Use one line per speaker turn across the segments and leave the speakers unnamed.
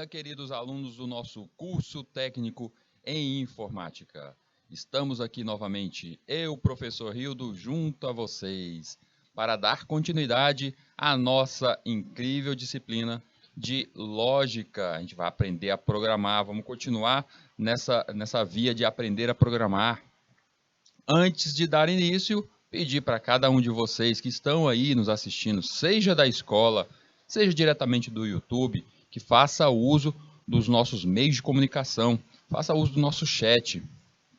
dia, queridos alunos do nosso curso técnico em informática. Estamos aqui novamente, eu, professor Rildo, junto a vocês, para dar continuidade à nossa incrível disciplina de lógica. A gente vai aprender a programar, vamos continuar nessa via de aprender a programar. Antes de dar início, pedir para cada um de vocês que estão aí nos assistindo, seja da escola, seja diretamente do YouTube, que faça uso dos nossos meios de comunicação, faça uso do nosso chat.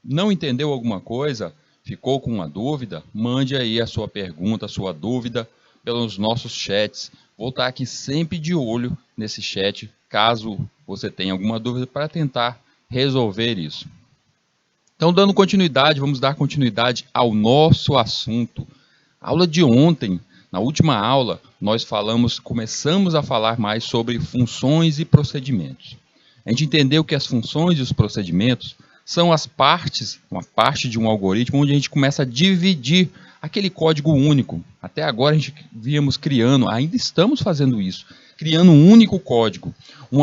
Não entendeu alguma coisa? Ficou com uma dúvida? Mande aí a sua pergunta, a sua dúvida pelos nossos chats. Vou estar aqui sempre de olho nesse chat, caso você tenha alguma dúvida, para tentar resolver isso. Então, dando continuidade, vamos dar continuidade ao nosso assunto. A aula de ontem, na última aula, nós começamos a falar mais sobre funções e procedimentos. A gente entendeu que as funções e os procedimentos são uma parte de um algoritmo onde a gente começa a dividir aquele código único. Até agora a gente víamos criando, ainda estamos fazendo isso, criando um único código, um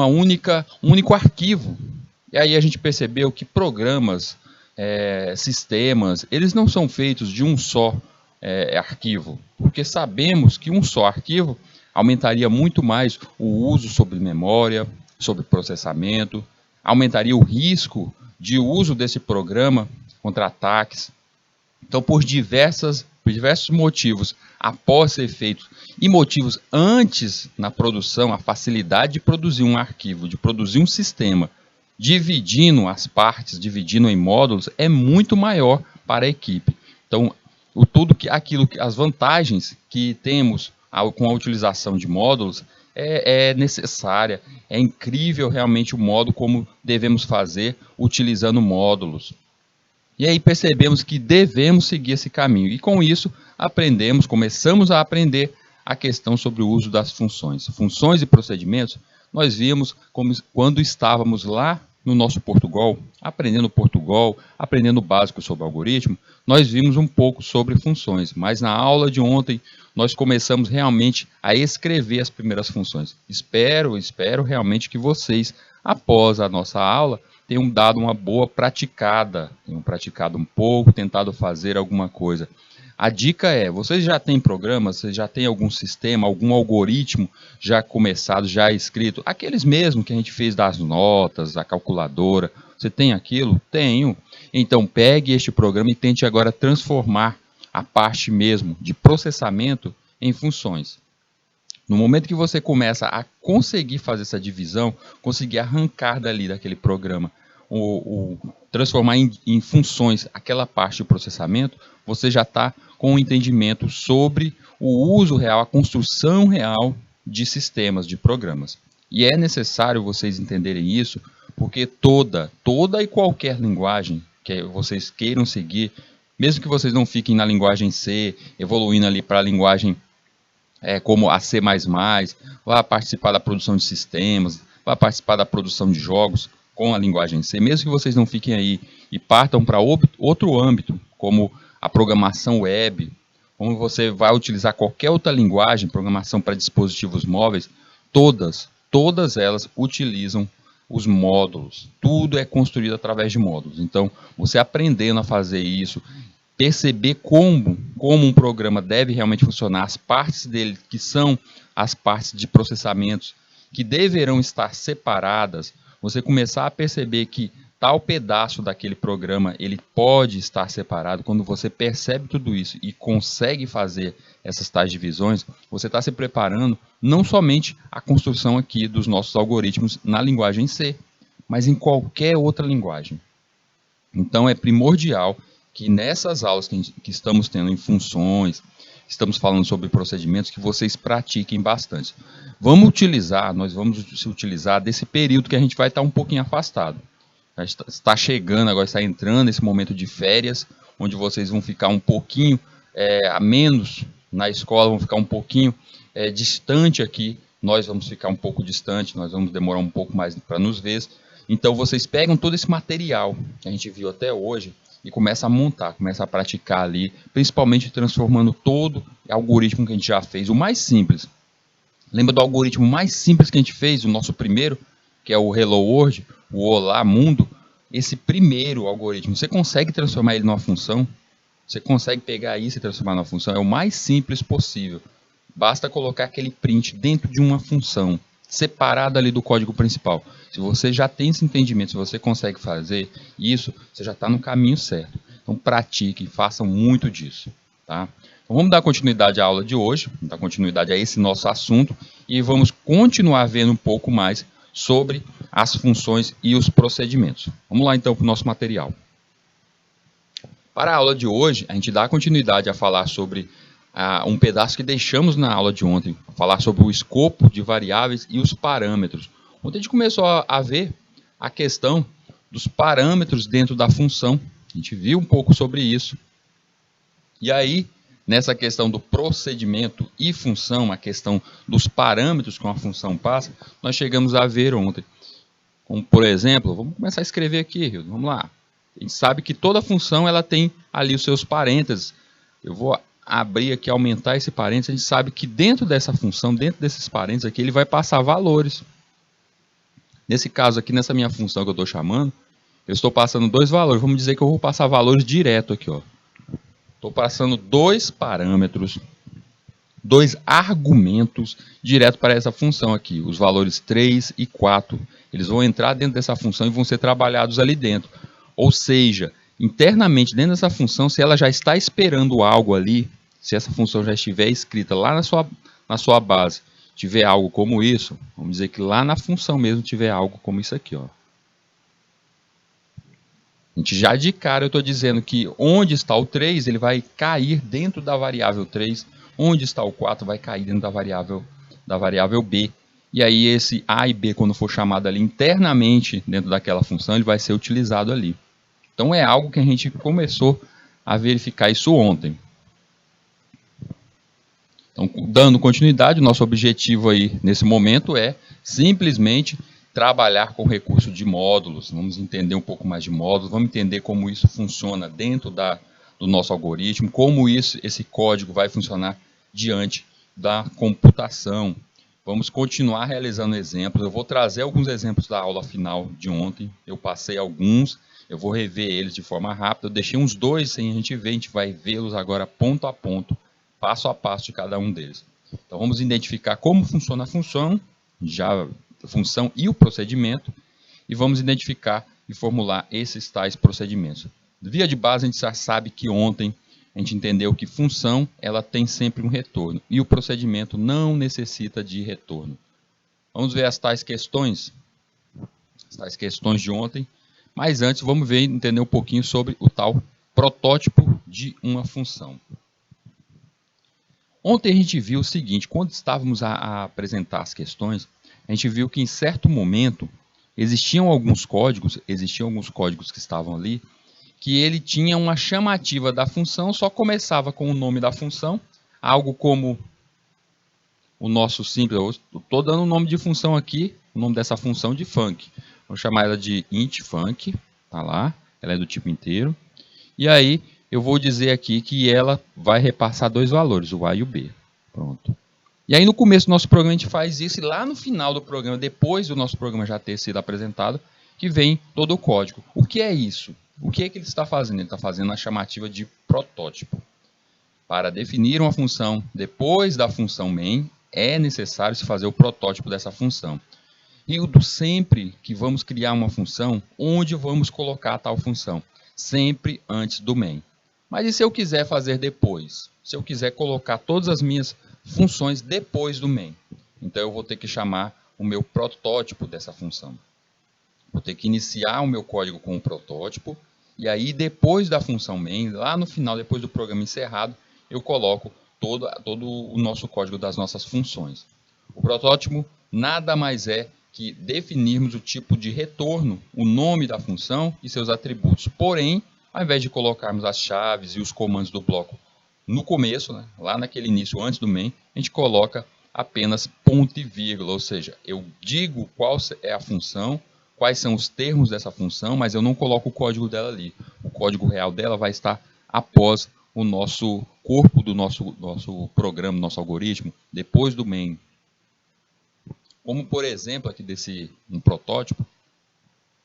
único arquivo. E aí a gente percebeu que programas, sistemas, eles não são feitos de um só arquivo, porque sabemos que um só arquivo aumentaria muito mais o uso sobre memória, sobre processamento, aumentaria o risco de uso desse programa contra ataques. Então, por diversos motivos após ser feito e motivos antes na produção, a facilidade de produzir um arquivo, de produzir um sistema, dividindo as partes, dividindo em módulos, é muito maior para a equipe. Então, as vantagens que temos com a utilização de módulos é necessária, é incrível realmente o modo como devemos fazer utilizando módulos. E aí percebemos que devemos seguir esse caminho. E com isso, começamos a aprender a questão sobre o uso das funções. Funções e procedimentos, nós vimos quando estávamos lá no nosso Portugal, aprendendo o básico sobre algoritmo, nós vimos um pouco sobre funções, mas na aula de ontem nós começamos realmente a escrever as primeiras funções. Espero realmente que vocês, após a nossa aula, tenham dado uma boa praticada, tenham praticado um pouco, tentado fazer alguma coisa. A dica é, vocês já têm programas, vocês já têm algum sistema, algum algoritmo já começado, já escrito, aqueles mesmo que a gente fez das notas, da calculadora, você tem aquilo? Tenho. Então pegue este programa e tente agora transformar a parte mesmo de processamento em funções. No momento que você começa a conseguir fazer essa divisão, conseguir arrancar daquele programa, transformar em funções aquela parte de processamento, você já está com um entendimento sobre o uso real, a construção real de sistemas, de programas. E é necessário vocês entenderem isso, porque toda e qualquer linguagem que vocês queiram seguir, mesmo que vocês não fiquem na linguagem C, evoluindo ali para a linguagem como a C++, vá participar da produção de sistemas, vá participar da produção de jogos com a linguagem C, mesmo que vocês não fiquem aí e partam para outro âmbito, como a programação web, como você vai utilizar qualquer outra linguagem, programação para dispositivos móveis, todas elas utilizam os módulos. Tudo é construído através de módulos. Então, você aprendendo a fazer isso, perceber como um programa deve realmente funcionar, as partes dele, que são as partes de processamentos, que deverão estar separadas, você começar a perceber que tal pedaço daquele programa ele pode estar separado. Quando você percebe tudo isso e consegue fazer essas tais divisões, você está se preparando não somente a construção aqui dos nossos algoritmos na linguagem C, mas em qualquer outra linguagem. Então é primordial que nessas aulas que estamos tendo em funções, estamos falando sobre procedimentos, que vocês pratiquem bastante. Nós vamos utilizar desse período que a gente vai estar um pouquinho afastado. Está chegando, agora está entrando esse momento de férias, onde vocês vão ficar um pouquinho a menos na escola, vão ficar um pouquinho distante aqui, nós vamos ficar um pouco distante, nós vamos demorar um pouco mais para nos ver. Então vocês pegam todo esse material que a gente viu até hoje e começa a montar, começa a praticar ali, principalmente transformando todo o algoritmo que a gente já fez, o mais simples. Lembra do algoritmo mais simples que a gente fez, o nosso primeiro? que é o Hello World, o Olá Mundo, esse primeiro algoritmo, você consegue transformar ele numa função? Você consegue pegar isso e transformar numa função? É o mais simples possível. Basta colocar aquele print dentro de uma função, separado ali do código principal. Se você já tem esse entendimento, se você consegue fazer isso, você já está no caminho certo. Então pratiquem, façam muito disso. Tá? Então, vamos dar continuidade à aula de hoje, vamos dar continuidade a esse nosso assunto e vamos continuar vendo um pouco mais sobre as funções e os procedimentos. Vamos lá então para o nosso material. Para a aula de hoje, a gente dá continuidade a falar sobre um pedaço que deixamos na aula de ontem, falar sobre o escopo de variáveis e os parâmetros. Ontem a gente começou a ver a questão dos parâmetros dentro da função. A gente viu um pouco sobre isso. E aí, nessa questão do procedimento e função, a questão dos parâmetros que uma função passa, nós chegamos a ver ontem. Como, por exemplo, vamos começar a escrever aqui, Rildo. Vamos lá. A gente sabe que toda função ela tem ali os seus parênteses. Eu vou abrir aqui, aumentar esse parênteses. A gente sabe que dentro dessa função, dentro desses parênteses aqui, ele vai passar valores. Nesse caso aqui, nessa minha função que eu estou chamando, eu estou passando dois valores. Vamos dizer que eu vou passar valores direto aqui, ó. Estou passando dois parâmetros, dois argumentos direto para essa função aqui, os valores 3 e 4. Eles vão entrar dentro dessa função e vão ser trabalhados ali dentro. Ou seja, internamente dentro dessa função, se ela já está esperando algo ali, se essa função já estiver escrita lá na sua base, tiver algo como isso, vamos dizer que lá na função mesmo tiver algo como isso aqui, ó. A gente já de cara eu estou dizendo que onde está o 3, ele vai cair dentro da variável 3, onde está o 4 vai cair dentro da variável B. E aí esse A e B, quando for chamado ali internamente dentro daquela função, ele vai ser utilizado ali. Então é algo que a gente começou a verificar isso ontem. Então, dando continuidade, o nosso objetivo aí nesse momento é simplesmente trabalhar com o recurso de módulos. Vamos entender um pouco mais de módulos, vamos entender como isso funciona dentro do nosso algoritmo, como esse código vai funcionar diante da computação. Vamos continuar realizando exemplos. Eu vou trazer alguns exemplos da aula final de ontem. Eu passei alguns, eu vou rever eles de forma rápida. Eu deixei uns dois sem a gente ver, a gente vai vê-los agora ponto a ponto, passo a passo de cada um deles. Então vamos identificar como funciona a função e o procedimento, e vamos identificar e formular esses tais procedimentos. Via de base, a gente já sabe que ontem a gente entendeu que função ela tem sempre um retorno, e o procedimento não necessita de retorno. Vamos ver as tais questões de ontem, mas antes vamos entender um pouquinho sobre o tal protótipo de uma função. Ontem a gente viu o seguinte, quando estávamos a apresentar as questões, a gente viu que em certo momento existiam alguns códigos que estavam ali, que ele tinha uma chamativa da função, só começava com o nome da função, algo como o nosso simples, estou dando o nome de função aqui, o nome dessa função de func. Vou chamar ela de int func, tá lá, ela é do tipo inteiro. E aí eu vou dizer aqui que ela vai repassar dois valores, o A e o B. Pronto. E aí no começo do nosso programa a gente faz isso, e lá no final do programa, depois do nosso programa já ter sido apresentado, que vem todo o código. O que é isso? O que é que ele está fazendo? Ele está fazendo a chamativa de protótipo. Para definir uma função depois da função main, é necessário se fazer o protótipo dessa função. Rildo, sempre que vamos criar uma função, onde vamos colocar a tal função? Sempre antes do main. Mas e se eu quiser fazer depois? Se eu quiser colocar todas as minhas funções depois do main? Então eu vou ter que chamar o meu protótipo dessa função. Vou ter que iniciar o meu código com o protótipo, e aí depois da função main, lá no final, depois do programa encerrado, eu coloco todo o nosso código das nossas funções. O protótipo nada mais é que definirmos o tipo de retorno, o nome da função e seus atributos. Porém, ao invés de colocarmos as chaves e os comandos do bloco no começo, né, lá naquele início, antes do main, a gente coloca apenas ponto e vírgula, ou seja, eu digo qual é a função, quais são os termos dessa função, mas eu não coloco o código dela ali. O código real dela vai estar após o nosso corpo do nosso programa, nosso algoritmo, depois do main. Como, por exemplo, aqui um protótipo,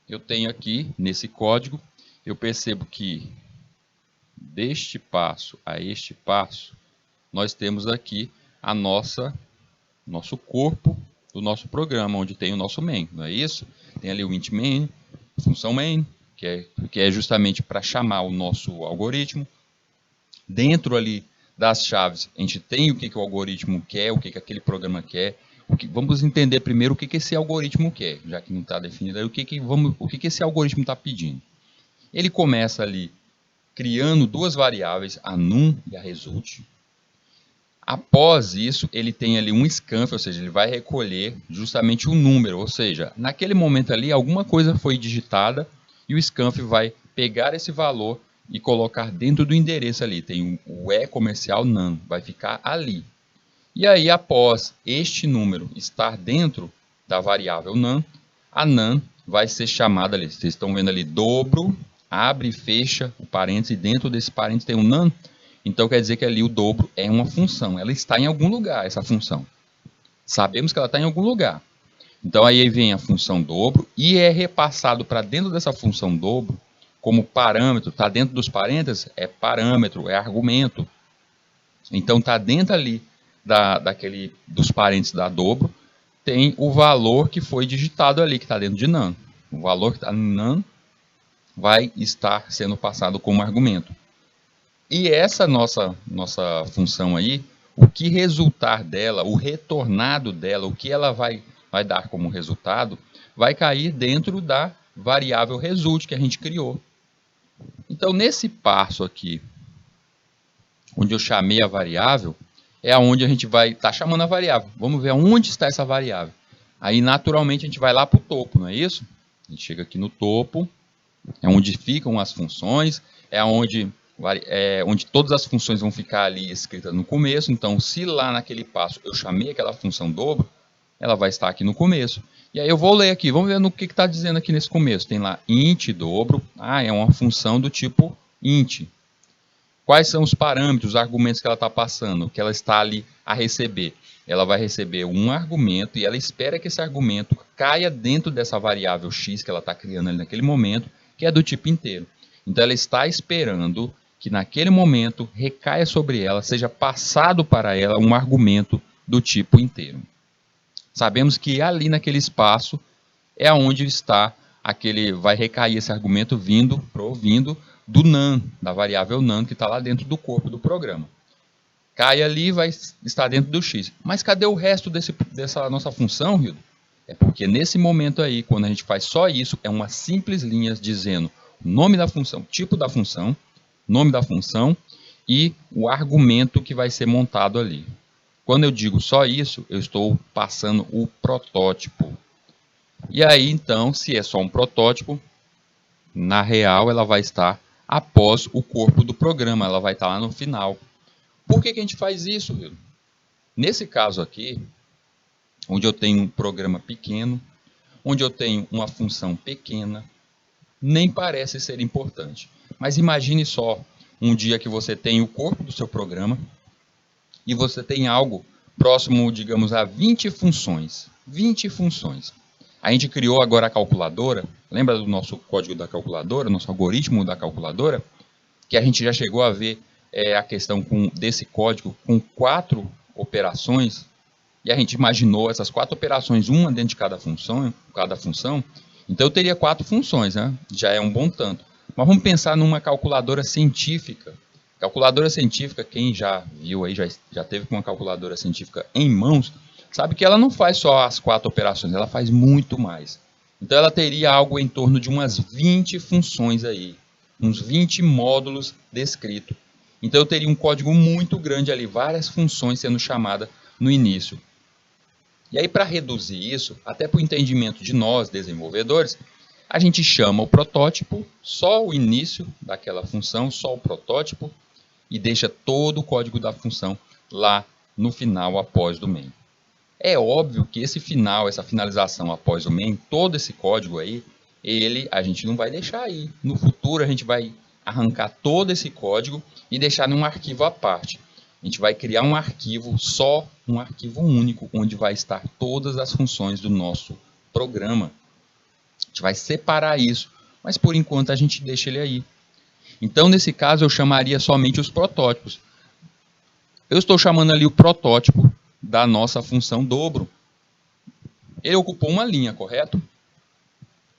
eu tenho aqui, nesse código, eu percebo que deste passo a este passo, nós temos aqui nosso corpo do nosso programa, onde tem o nosso main, não é isso? Tem ali o int main, função main, que é justamente para chamar o nosso algoritmo. Dentro ali das chaves, a gente tem o que o algoritmo quer, o que aquele programa quer. Vamos entender primeiro o que esse algoritmo quer, já que não está definido aí, o que esse algoritmo está pedindo. Ele começa ali criando duas variáveis, a num e a result. Após isso, ele tem ali um scanf, ou seja, ele vai recolher justamente o número, ou seja, naquele momento ali alguma coisa foi digitada e o scanf vai pegar esse valor e colocar dentro do endereço ali. Tem o e-comercial none, vai ficar ali. E aí, após este número estar dentro da variável none, a none vai ser chamada ali. Vocês estão vendo ali dobro, abre e fecha o parênteses, e dentro desse parênteses tem um none. Então, quer dizer que ali o dobro é uma função. Ela está em algum lugar, essa função. Sabemos que ela está em algum lugar. Então, aí vem a função dobro e é repassado para dentro dessa função dobro como parâmetro. Está dentro dos parênteses? É parâmetro, é argumento. Então, está dentro ali dos parênteses da dobro, tem o valor que foi digitado ali, que está dentro de none. O valor que está em none vai estar sendo passado como argumento. E essa nossa função aí, o que resultar dela, o retornado dela, o que ela vai dar como resultado, vai cair dentro da variável result que a gente criou. Então, nesse passo aqui, onde eu chamei a variável, é onde a gente vai estar chamando a variável. Vamos ver onde está essa variável. Aí, naturalmente, a gente vai lá para o topo, não é isso? A gente chega aqui no topo, é onde ficam as funções, é onde todas as funções vão ficar ali escritas no começo. Então, se lá naquele passo eu chamei aquela função dobro, ela vai estar aqui no começo. E aí eu vou ler aqui, vamos ver no que está dizendo aqui nesse começo. Tem lá int dobro, é uma função do tipo int. Quais são os parâmetros, os argumentos que ela está passando, que ela está ali a receber? Ela vai receber um argumento e ela espera que esse argumento caia dentro dessa variável x que ela está criando ali naquele momento, que é do tipo inteiro. Então, ela está esperando que naquele momento recaia sobre ela, seja passado para ela um argumento do tipo inteiro. Sabemos que ali naquele espaço é onde está vai recair esse argumento provindo do none, da variável none que está lá dentro do corpo do programa. Cai ali e vai estar dentro do x. Mas cadê o resto dessa nossa função, Hildo? É porque nesse momento aí, quando a gente faz só isso, é uma simples linha dizendo o nome da função, tipo da função, nome da função e o argumento que vai ser montado ali. Quando eu digo só isso, eu estou passando o protótipo. E aí, então, se é só um protótipo, na real ela vai estar após o corpo do programa, ela vai estar lá no final. Por que a gente faz isso, Hildo? Nesse caso aqui, onde eu tenho um programa pequeno, onde eu tenho uma função pequena, nem parece ser importante. Mas imagine só um dia que você tem o corpo do seu programa e você tem algo próximo, digamos, a 20 funções. 20 funções. A gente criou agora a calculadora. Lembra do nosso código da calculadora, nosso algoritmo da calculadora? Que a gente já chegou a ver a questão desse código com 4 operações. E a gente imaginou essas 4 operações, uma dentro de cada função. Então eu teria 4 funções, né? Já é um bom tanto. Mas vamos pensar numa calculadora científica. Calculadora científica, quem já viu aí, já teve com uma calculadora científica em mãos, sabe que ela não faz só as 4 operações, ela faz muito mais. Então ela teria algo em torno de umas 20 funções aí, uns 20 módulos descritos. Então eu teria um código muito grande ali, várias funções sendo chamadas no início. E aí, para reduzir isso, até para o entendimento de nós, desenvolvedores, a gente chama o protótipo, só o início daquela função, só o protótipo, e deixa todo o código da função lá no final, após do main. É óbvio que esse final, essa finalização após o main, todo esse código aí, a gente não vai deixar aí. No futuro, a gente vai arrancar todo esse código e deixar num arquivo à parte. gente vai criar um arquivo só, um arquivo único, onde vai estar todas as funções do nosso programa. A gente vai separar isso, mas por enquanto a gente deixa ele aí. Então, nesse caso, eu chamaria somente os protótipos. Eu estou chamando ali o protótipo da nossa função dobro. Ele ocupou uma linha, correto?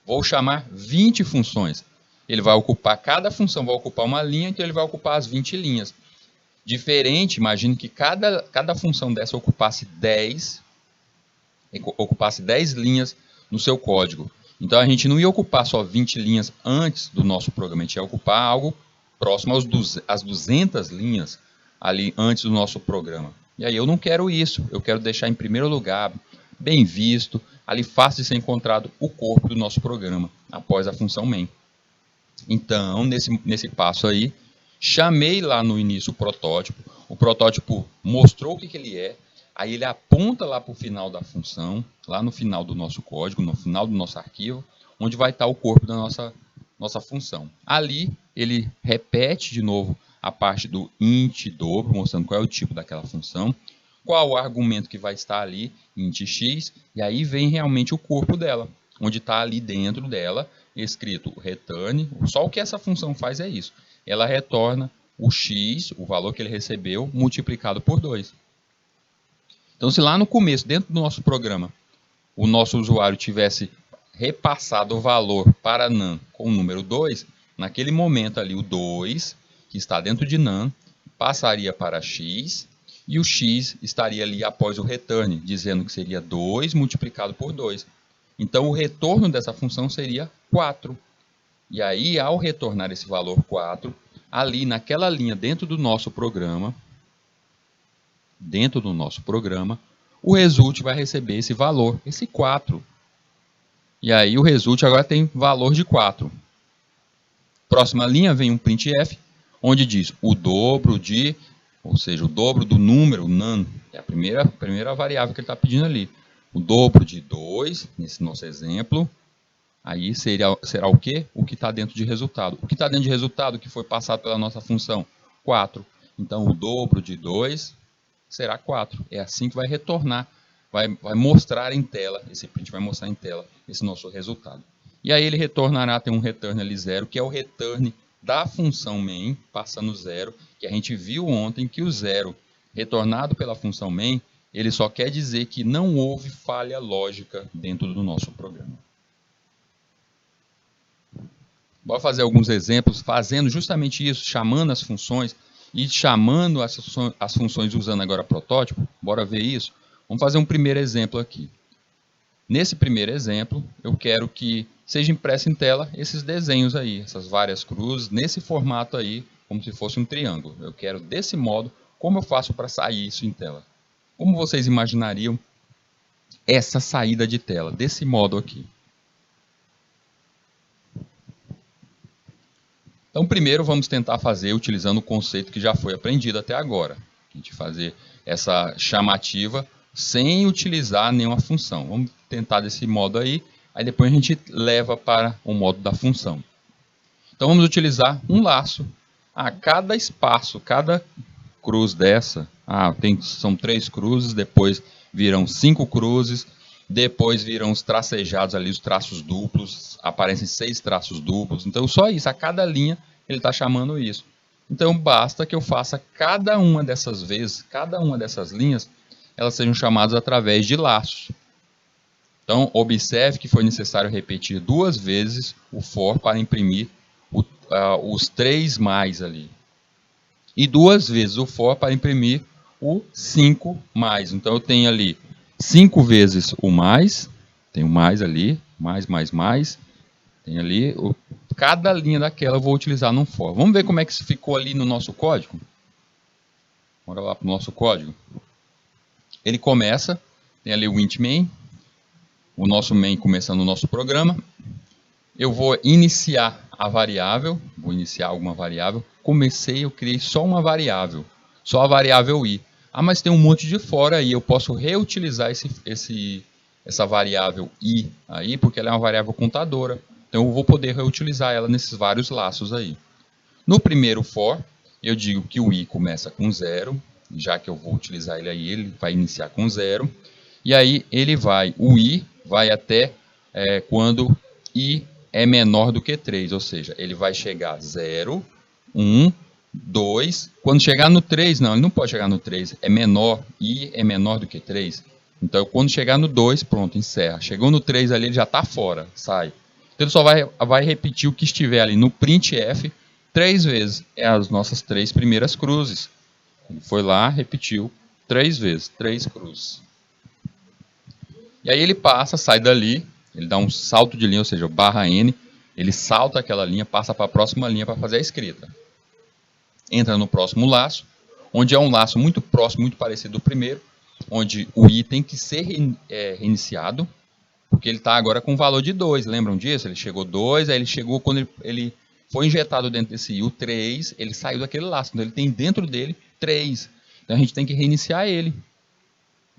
Vou chamar 20 funções. Ele vai ocupar, cada função vai ocupar uma linha, então ele vai ocupar as 20 linhas. Diferente, imagine que cada função dessa ocupasse 10 linhas no seu código. Então, a gente não ia ocupar só 20 linhas antes do nosso programa, a gente ia ocupar algo próximo às 200 linhas ali antes do nosso programa. E aí eu não quero isso, eu quero deixar em primeiro lugar, bem visto, ali fácil de ser encontrado o corpo do nosso programa, após a função main. Então, nesse passo aí, chamei lá no início o protótipo mostrou o que ele é, aí ele aponta lá para o final da função, lá no final do nosso código, no final do nosso arquivo, onde vai estar o corpo da nossa função. Ali, ele repete de novo a parte do int dobro, mostrando qual é o tipo daquela função, qual o argumento que vai estar ali, int x, e aí vem realmente o corpo dela, onde está ali dentro dela, escrito return, só o que essa função faz é isso, ela retorna o x, o valor que ele recebeu, multiplicado por 2. Então, se lá no começo, dentro do nosso programa, o nosso usuário tivesse repassado o valor para NaN com o número 2, naquele momento ali o 2, que está dentro de NaN, passaria para x, e o x estaria ali após o return, dizendo que seria 2 multiplicado por 2. Então, o retorno dessa função seria 4. E aí, ao retornar esse valor 4, ali naquela linha dentro do nosso programa, o result vai receber esse valor, esse 4. E aí o result agora tem valor de 4. Próxima linha vem um printf, onde diz o dobro de, ou seja, o dobro do número, NaN, é a primeira variável que ele está pedindo ali. O dobro de 2, nesse nosso exemplo, aí será o quê? O que está dentro de resultado. O que está dentro de resultado que foi passado pela nossa função? 4. Então, o dobro de 2 será 4. É assim que vai retornar, vai mostrar em tela, esse print vai mostrar em tela esse nosso resultado. E aí ele retornará, tem um return ali 0, que é o return da função main, passando 0, que a gente viu ontem que o 0 retornado pela função main, ele só quer dizer que não houve falha lógica dentro do nosso programa. Bora fazer alguns exemplos, fazendo justamente isso, chamando as funções e chamando as funções usando agora protótipo. Bora ver isso? Vamos fazer um primeiro exemplo aqui. Nesse primeiro exemplo, eu quero que seja impresso em tela esses desenhos aí, essas várias cruzes, nesse formato aí, como se fosse um triângulo. Eu quero desse modo, como eu faço para sair isso em tela? Como vocês imaginariam essa saída de tela, desse modo aqui? Então, primeiro vamos tentar fazer utilizando o conceito que já foi aprendido até agora. A gente fazer essa chamativa sem utilizar nenhuma função. Vamos tentar desse modo aí depois a gente leva para o modo da função. Então, vamos utilizar um laço. A cada espaço, cada cruz dessa, são 3 cruzes, depois viram 5 cruzes, depois viram os tracejados ali, os traços duplos, aparecem 6 traços duplos. Então, só isso, a cada linha ele está chamando isso. Então, basta que eu faça cada uma dessas vezes, cada uma dessas linhas, elas sejam chamadas através de laços. Então, observe que foi necessário repetir 2 vezes o for para imprimir os 3 mais ali. E 2 vezes o for para imprimir o 5 mais. Então, eu tenho ali 5 vezes o mais, tem o mais ali, mais, tem ali, cada linha daquela eu vou utilizar num for. Vamos ver como é que isso ficou ali no nosso código? Bora lá para o nosso código. Ele começa, tem ali o int main, o nosso main começando o nosso programa. Eu vou iniciar a variável, vou iniciar alguma variável. Eu criei só uma variável, só a variável i. Mas tem um monte de for aí, eu posso reutilizar essa variável i aí, porque ela é uma variável contadora. Então eu vou poder reutilizar ela nesses vários laços aí. No primeiro for, eu digo que o i começa com 0, já que eu vou utilizar ele aí, ele vai iniciar com 0. E aí o i vai até quando i é menor do que 3, ou seja, ele vai chegar a 0, 1, 2. Quando chegar no 3, não, ele não pode chegar no 3, é menor, i é menor do que 3. Então, quando chegar no 2, pronto, encerra. Chegou no 3 ali, ele já está fora, sai. Então, ele só vai repetir o que estiver ali no printf 3 vezes. É as nossas 3 primeiras cruzes. Ele foi lá, repetiu 3 vezes, 3 cruzes. E aí ele passa, sai dali, ele dá um salto de linha, ou seja, o barra N, ele salta aquela linha, passa para a próxima linha para fazer a escrita. Entra no próximo laço, onde é um laço muito próximo, muito parecido do primeiro, onde o i tem que ser reiniciado, porque ele está agora com o valor de 2, lembram disso? Ele chegou 2, aí ele chegou, quando ele foi injetado dentro desse i, o 3, ele saiu daquele laço, então ele tem dentro dele 3. Então a gente tem que reiniciar ele.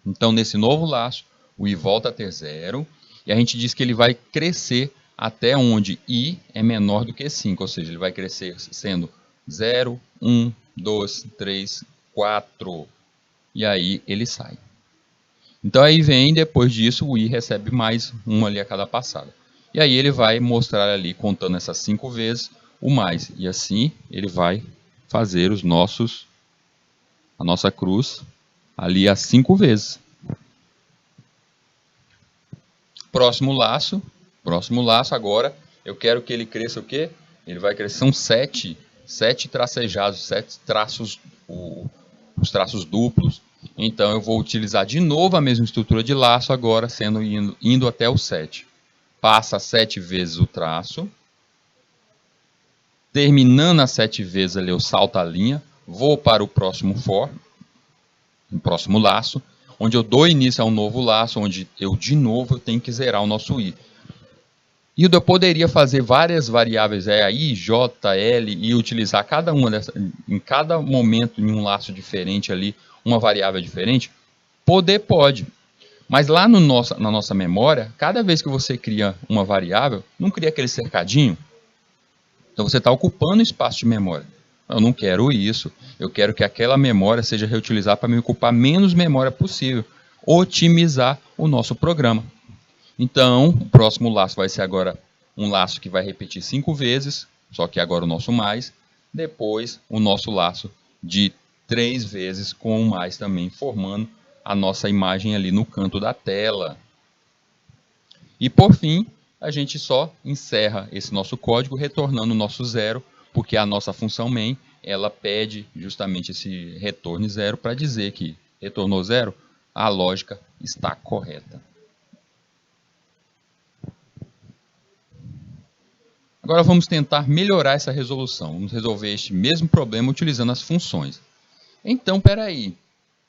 Então nesse novo laço, o i volta a ter 0, e a gente diz que ele vai crescer até onde i é menor do que 5, ou seja, ele vai crescer sendo 0, 1, 2, 3, 4, e aí ele sai. Então aí vem, depois disso, o i recebe mais um ali a cada passada. E aí ele vai mostrar ali, contando essas 5 vezes, o mais. E assim ele vai fazer a nossa cruz ali as 5 vezes. Próximo laço agora, eu quero que ele cresça o quê? Ele vai crescer, são 7 tracejados, 7 traços, os traços duplos. Então eu vou utilizar de novo a mesma estrutura de laço agora, indo até o 7. Passa 7 vezes o traço. Terminando as 7 vezes ali, eu salto a linha, vou para o próximo próximo laço, onde eu dou início a um novo laço, onde eu de novo tenho que zerar o nosso i. E eu poderia fazer várias variáveis, i, j, l, e utilizar cada uma dessas, em cada momento em um laço diferente ali, uma variável diferente? Pode. Mas lá na nossa memória, cada vez que você cria uma variável, não cria aquele cercadinho? Então você está ocupando espaço de memória. Eu não quero isso, eu quero que aquela memória seja reutilizada para me ocupar menos memória possível. Otimizar o nosso programa. Então, o próximo laço vai ser agora um laço que vai repetir 5 vezes, só que agora o nosso mais. Depois, o nosso laço de 3 vezes com o mais também, formando a nossa imagem ali no canto da tela. E por fim, a gente só encerra esse nosso código retornando o nosso 0, porque a nossa função main, ela pede justamente esse retorno 0 para dizer que retornou 0, a lógica está correta. Agora vamos tentar melhorar essa resolução. Vamos resolver este mesmo problema utilizando as funções. Então, espera aí.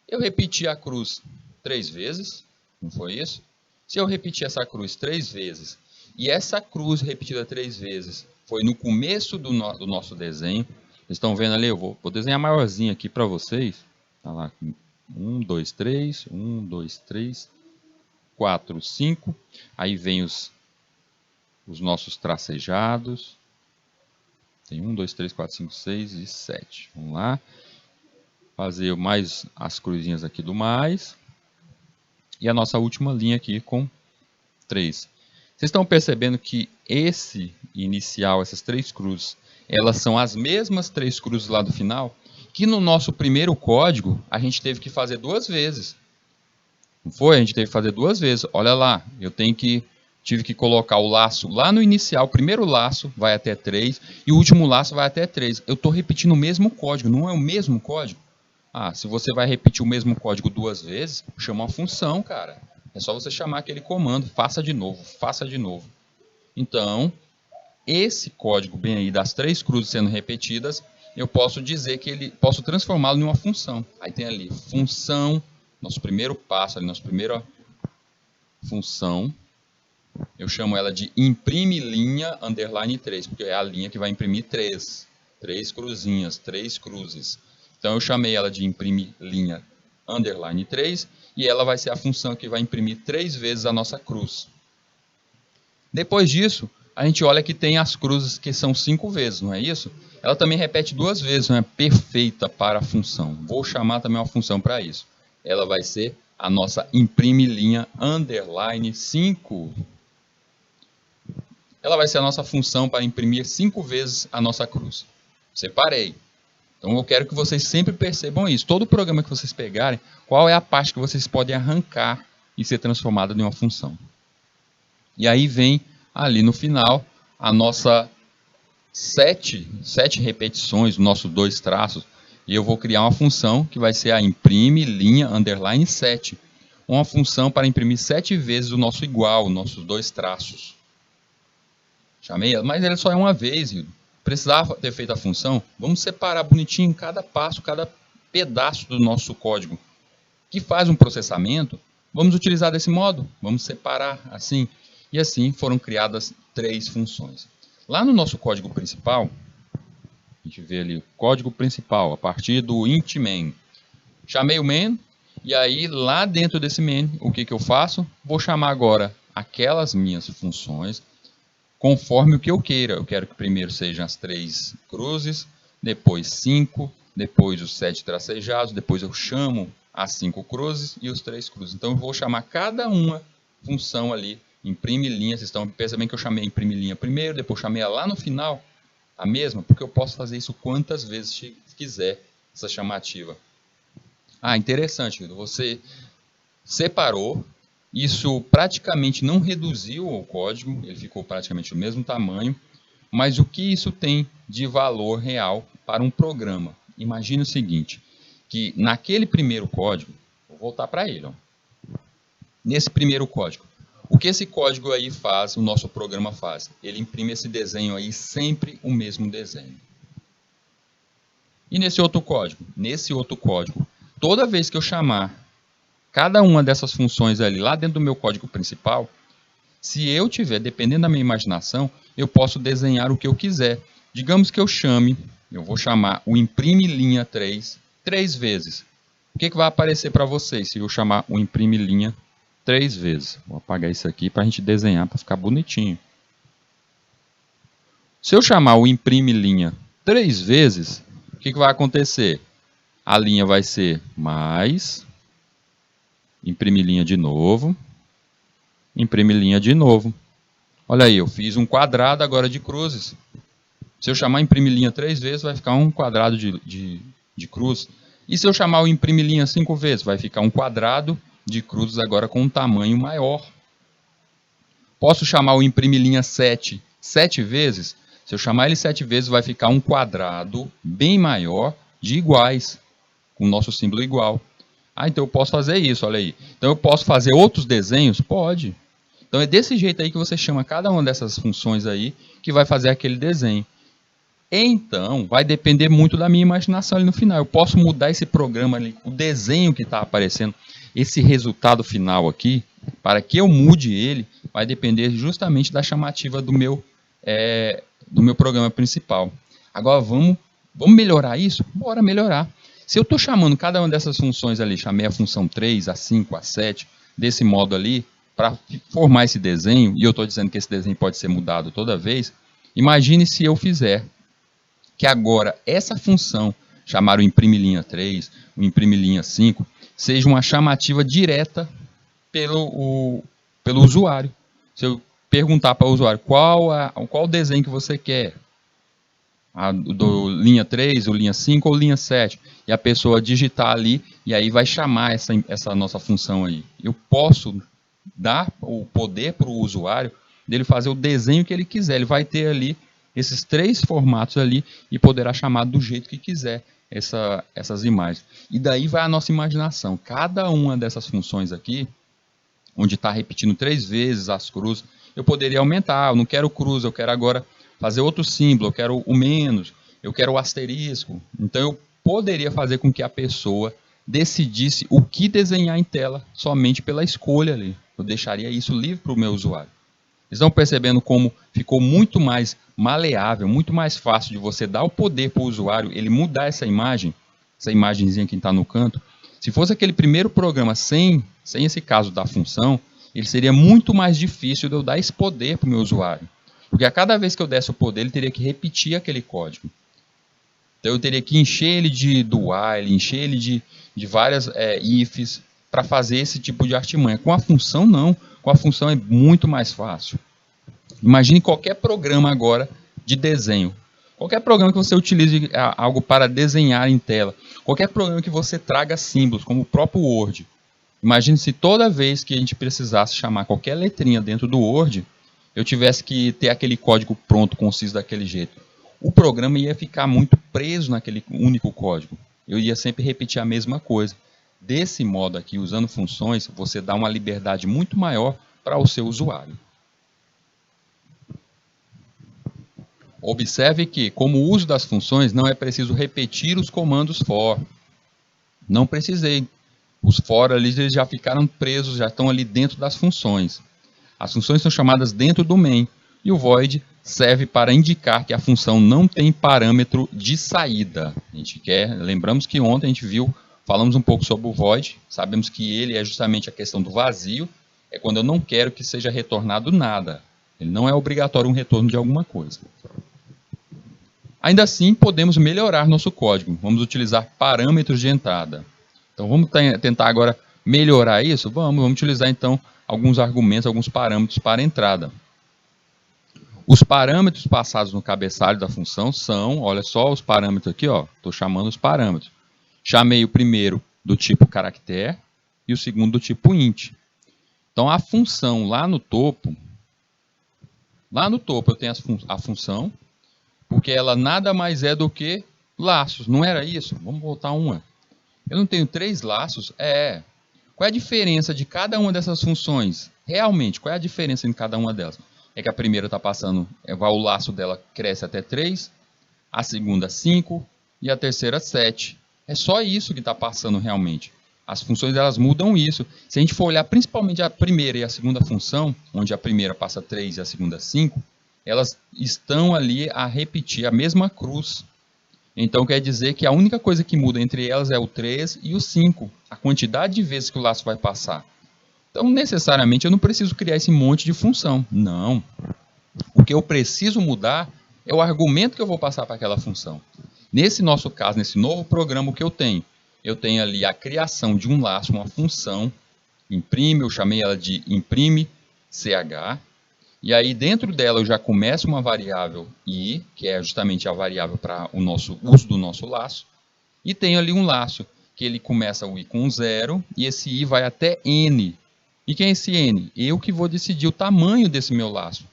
Eu repeti a cruz 3 vezes, não foi isso? Se eu repetir essa cruz 3 vezes, e essa cruz repetida 3 vezes foi no começo do nosso desenho, vocês estão vendo ali, eu vou desenhar maiorzinho aqui para vocês. Tá lá, 1, 2, 3, 1, 2, 3, 4, 5. Aí vem os nossos tracejados. Tem 1, 2, 3, 4, 5, 6 e 7. Vamos lá. Fazer mais as cruzinhas aqui do mais. E a nossa última linha aqui com 3. Vocês estão percebendo que esse inicial, essas 3 cruzes, elas são as mesmas 3 cruzes lá do final, que no nosso primeiro código a gente teve que fazer 2 vezes. Não foi? A gente teve que fazer 2 vezes. Olha lá, eu tive que colocar o laço lá no inicial, o primeiro laço vai até 3 e o último laço vai até 3. Eu estou repetindo o mesmo código, não é o mesmo código? Ah, se você vai repetir o mesmo código 2 vezes, chama uma função, cara. É só você chamar aquele comando, faça de novo, faça de novo. Então, esse código bem aí das 3 cruzes sendo repetidas, eu posso dizer que posso transformá-lo em uma função. Aí tem ali, função, nosso primeiro passo, ali, nossa primeira função. Eu chamo ela de imprime linha underline 3, porque é a linha que vai imprimir 3. 3 cruzinhas, 3 cruzes. Então eu chamei ela de imprime linha underline 3 e ela vai ser a função que vai imprimir 3 vezes a nossa cruz. Depois disso, a gente olha que tem as cruzes que são 5 vezes, não é isso? Ela também repete 2 vezes, não é? Perfeita para a função. Vou chamar também uma função para isso. Ela vai ser a nossa imprime linha underline 5. Ela vai ser a nossa função para imprimir 5 vezes a nossa cruz. Separei. Então eu quero que vocês sempre percebam isso. Todo programa que vocês pegarem, qual é a parte que vocês podem arrancar e ser transformada em uma função. E aí vem ali no final a nossa 7 repetições, o nosso 2 traços. E eu vou criar uma função que vai ser a imprime linha underline 7. Uma função para imprimir 7 vezes o nosso igual, nossos 2 traços. Chamei ela, mas ela só é uma vez, Hildo. Precisava ter feito a função. Vamos separar bonitinho cada passo, cada pedaço do nosso código que faz um processamento. Vamos utilizar desse modo. Vamos separar assim. E assim foram criadas 3 funções. Lá no nosso código principal, a gente vê ali o código principal, a partir do int main. Chamei o main, e aí lá dentro desse main, o que eu faço? Vou chamar agora aquelas minhas funções, conforme o que eu queira. Eu quero que primeiro sejam as 3 cruzes, depois 5, depois os 7 tracejados, depois eu chamo as 5 cruzes e os 3 cruzes. Então eu vou chamar cada uma função ali, imprime linha. Vocês estão percebendo que eu chamei a imprime linha primeiro, depois chamei ela lá no final, a mesma, porque eu posso fazer isso quantas vezes quiser, essa chamativa. Ah, interessante, você separou. Isso praticamente não reduziu o código, ele ficou praticamente do mesmo tamanho, mas o que isso tem de valor real para um programa? Imagine o seguinte, que naquele primeiro código, vou voltar para ele, ó. Nesse primeiro código, o que esse código aí faz, o nosso programa faz? Ele imprime esse desenho aí, sempre o mesmo desenho. E nesse outro código? Nesse outro código, toda vez que eu chamar cada uma dessas funções ali lá dentro do meu código principal, se eu tiver, dependendo da minha imaginação, eu posso desenhar o que eu quiser. Digamos que eu chame, eu vou chamar o imprime linha 3 vezes. O que vai aparecer para vocês se eu chamar o imprime linha 3 vezes? Vou apagar isso aqui para a gente desenhar, para ficar bonitinho. Se eu chamar o imprime linha 3 vezes, o que vai acontecer? A linha vai ser mais... imprime linha de novo, imprime linha de novo. Olha aí, eu fiz um quadrado agora de cruzes. Se eu chamar imprime linha 3 vezes, vai ficar um quadrado de cruz. E se eu chamar o imprime linha 5 vezes, vai ficar um quadrado de cruzes agora com um tamanho maior. Posso chamar o imprime linha 7 vezes? Se eu chamar ele 7 vezes, vai ficar um quadrado bem maior de iguais, com o nosso símbolo igual. Ah, então eu posso fazer isso, olha aí. Então eu posso fazer outros desenhos? Pode. Então é desse jeito aí que você chama cada uma dessas funções aí que vai fazer aquele desenho. Então, vai depender muito da minha imaginação ali no final. Eu posso mudar esse programa ali, o desenho que está aparecendo, esse resultado final aqui, para que eu mude ele, vai depender justamente da chamativa do meu programa principal. Agora, vamos melhorar isso? Bora melhorar. Se eu estou chamando cada uma dessas funções ali, chamei a função 3, a 5, a 7, desse modo ali, para formar esse desenho, e eu estou dizendo que esse desenho pode ser mudado toda vez, imagine se eu fizer que agora essa função, chamar o imprime linha 3, o imprime linha 5, seja uma chamativa direta pelo usuário. Se eu perguntar para o usuário qual desenho que você quer, do linha 3, ou linha 5 ou linha 7, e a pessoa digitar ali, e aí vai chamar essa nossa função aí. Eu posso dar o poder para o usuário dele fazer o desenho que ele quiser. Ele vai ter ali esses 3 formatos ali e poderá chamar do jeito que quiser essas imagens. E daí vai a nossa imaginação. Cada uma dessas funções aqui, onde está repetindo 3 vezes as cruzes, eu poderia aumentar. Eu não quero cruz, eu quero agora fazer outro símbolo, eu quero o menos, eu quero o asterisco. Então eu poderia fazer com que a pessoa decidisse o que desenhar em tela somente pela escolha ali. Eu deixaria isso livre para o meu usuário. Estão percebendo como ficou muito mais maleável, muito mais fácil de você dar o poder para o usuário, ele mudar essa imagenzinha que está no canto. Se fosse aquele primeiro programa sem esse caso da função, ele seria muito mais difícil de eu dar esse poder para o meu usuário. Porque a cada vez que eu desse o poder, ele teria que repetir aquele código. Então eu teria que encher ele de do while, encher ele de várias ifs para fazer esse tipo de artimanha. Com a função, não. Com a função é muito mais fácil. Imagine qualquer programa agora de desenho. Qualquer programa que você utilize algo para desenhar em tela. Qualquer programa que você traga símbolos, como o próprio Word. Imagine se toda vez que a gente precisasse chamar qualquer letrinha dentro do Word, eu tivesse que ter aquele código pronto, conciso daquele jeito. O programa ia ficar muito preso naquele único código. Eu ia sempre repetir a mesma coisa. Desse modo aqui, usando funções, você dá uma liberdade muito maior para o seu usuário. Observe que, como o uso das funções, não é preciso repetir os comandos for. Não precisei. Os for ali eles já ficaram presos, já estão ali dentro das funções. As funções são chamadas dentro do main. E o void serve para indicar que a função não tem parâmetro de saída. Lembramos que ontem a gente falamos um pouco sobre o void. Sabemos que ele é justamente a questão do vazio. É quando eu não quero que seja retornado nada. Ele não é obrigatório um retorno de alguma coisa. Ainda assim, podemos melhorar nosso código. Vamos utilizar parâmetros de entrada. Então, vamos tentar agora melhorar isso? Vamos utilizar, então, alguns argumentos, alguns parâmetros para entrada. Os parâmetros passados no cabeçalho da função são, olha só os parâmetros aqui, estou chamando os parâmetros. Chamei o primeiro do tipo caractere e o segundo do tipo int. Então, a função lá no topo eu tenho a função, porque ela nada mais é do que laços, não era isso? Vamos voltar uma. Eu não tenho 3 laços? Qual é a diferença de cada uma dessas funções? Realmente, qual é a diferença em cada uma delas? É que a primeira está passando, o laço dela cresce até 3, a segunda 5 e a terceira 7. É só isso que está passando realmente. As funções elas mudam isso. Se a gente for olhar principalmente a primeira e a segunda função, onde a primeira passa 3 e a segunda 5, elas estão ali a repetir a mesma cruz. Então quer dizer que a única coisa que muda entre elas é o 3 e o 5, a quantidade de vezes que o laço vai passar. Então necessariamente eu não preciso criar esse monte de função. Não. O que eu preciso mudar é o argumento que eu vou passar para aquela função. Nesse nosso caso, nesse novo programa que eu tenho ali a criação de um laço, uma função, imprime, eu chamei ela de imprime ch, e aí dentro dela eu já começo uma variável i, que é justamente a variável para o nosso uso do nosso laço, e tenho ali um laço, que ele começa o i com 0, e esse i vai até n. E quem é esse n? Eu que vou decidir o tamanho desse meu laço.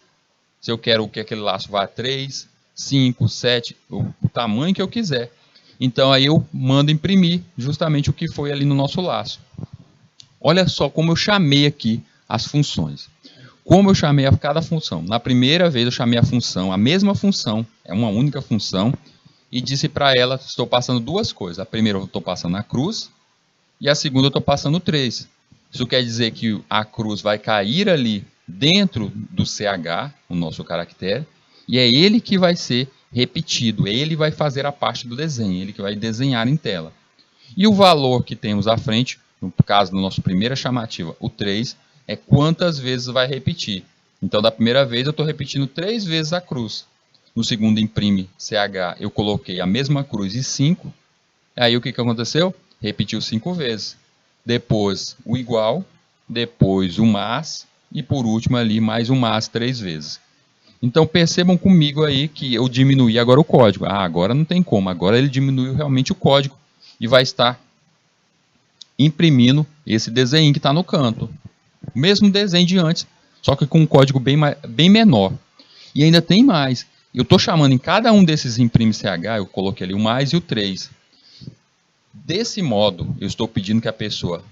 Se eu quero que aquele laço vá a 3, 5, 7, o tamanho que eu quiser. Então aí eu mando imprimir justamente o que foi ali no nosso laço. Olha só como eu chamei aqui as funções. Como eu chamei a cada função. Na primeira vez eu chamei a função, a mesma função, é uma única função, e disse para ela, estou passando 2 coisas. A primeira eu estou passando a cruz, e a segunda eu estou passando 3. Isso quer dizer que a cruz vai cair ali dentro do ch, o nosso caractere, e é ele que vai ser repetido, ele vai fazer a parte do desenho, ele que vai desenhar em tela. E o valor que temos à frente, no caso da nossa primeira chamativa, o 3, é quantas vezes vai repetir. Então, da primeira vez, eu estou repetindo 3 vezes a cruz. No segundo imprime ch, eu coloquei a mesma cruz e 5. Aí, o que aconteceu? Repetiu 5 vezes. Depois, o igual. Depois, o mais. E, por último, ali, mais um mais 3 vezes. Então, percebam comigo aí que eu diminuí agora o código. Agora não tem como. Agora ele diminuiu realmente o código e vai estar imprimindo esse desenho que está no canto. O mesmo desenho de antes, só que com um código bem menor. E ainda tem mais. Eu estou chamando em cada um desses imprime ch, eu coloquei ali o mais e o 3. Desse modo, eu estou pedindo que a pessoa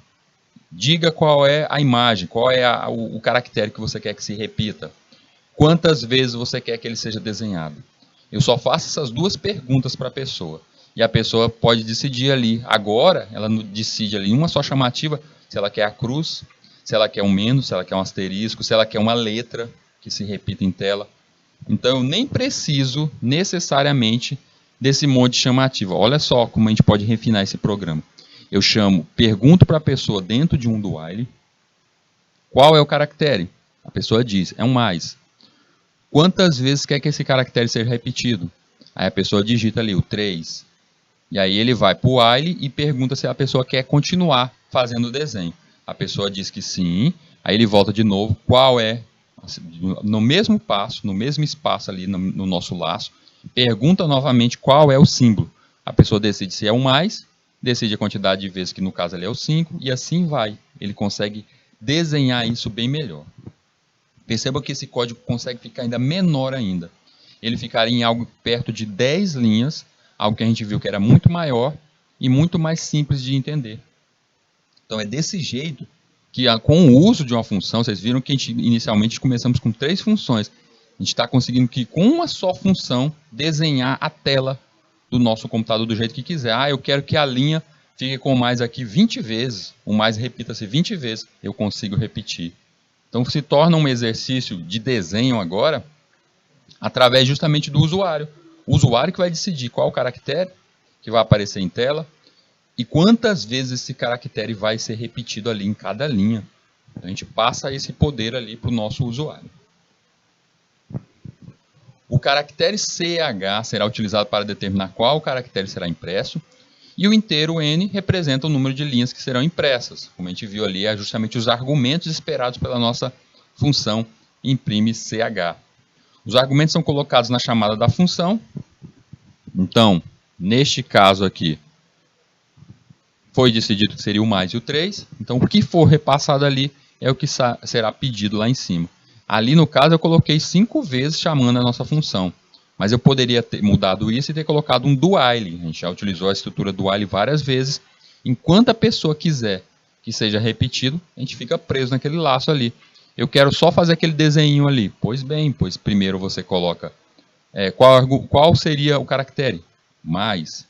diga qual é a imagem, qual é o caractere que você quer que se repita. Quantas vezes você quer que ele seja desenhado? Eu só faço essas 2 perguntas para a pessoa. E a pessoa pode decidir ali. Agora, ela decide ali uma só chamativa, se ela quer a cruz, se ela quer um menos, se ela quer um asterisco, se ela quer uma letra que se repita em tela. Então, eu nem preciso necessariamente desse monte de chamativa. Olha só como a gente pode refinar esse programa. Eu pergunto para a pessoa dentro de um do while, qual é o caractere? A pessoa diz, é um mais. quantas vezes quer que esse caractere seja repetido. Aí a pessoa digita ali o 3. E aí ele vai para o while e pergunta se a pessoa quer continuar fazendo o desenho. A pessoa diz que sim, aí ele volta de novo, qual é, no mesmo passo, no mesmo espaço ali no nosso laço, pergunta novamente qual é o símbolo. A pessoa decide se é o mais, decide a quantidade de vezes, que no caso ali é o 5, e assim vai. Ele consegue desenhar isso bem melhor. Perceba que esse código consegue ficar ainda menor ainda. Ele ficaria em algo perto de 10 linhas, algo que a gente viu que era muito maior e muito mais simples de entender. Então é desse jeito que com o uso de uma função, vocês viram que inicialmente começamos com 3 funções. A gente está conseguindo que com uma só função desenhar a tela do nosso computador do jeito que quiser. Eu quero que a linha fique com o mais aqui 20 vezes, o mais repita-se 20 vezes, eu consigo repetir. Então se torna um exercício de desenho agora, através justamente do usuário. O usuário que vai decidir qual o caractere que vai aparecer em tela e quantas vezes esse caractere vai ser repetido ali em cada linha. Então, a gente passa esse poder ali para o nosso usuário. O caractere CH será utilizado para determinar qual caractere será impresso, e o inteiro N representa o número de linhas que serão impressas. Como a gente viu ali, é justamente os argumentos esperados pela nossa função imprime CH. Os argumentos são colocados na chamada da função. Então, neste caso aqui, foi decidido que seria o mais e o 3. Então, o que for repassado ali é o que será pedido lá em cima. Ali, no caso, eu coloquei 5 vezes chamando a nossa função. Mas eu poderia ter mudado isso e ter colocado um do while. A gente já utilizou a estrutura do while várias vezes. Enquanto a pessoa quiser que seja repetido, a gente fica preso naquele laço ali. Eu quero só fazer aquele desenho ali. Pois bem, pois primeiro você coloca qual seria o caractere? Mais.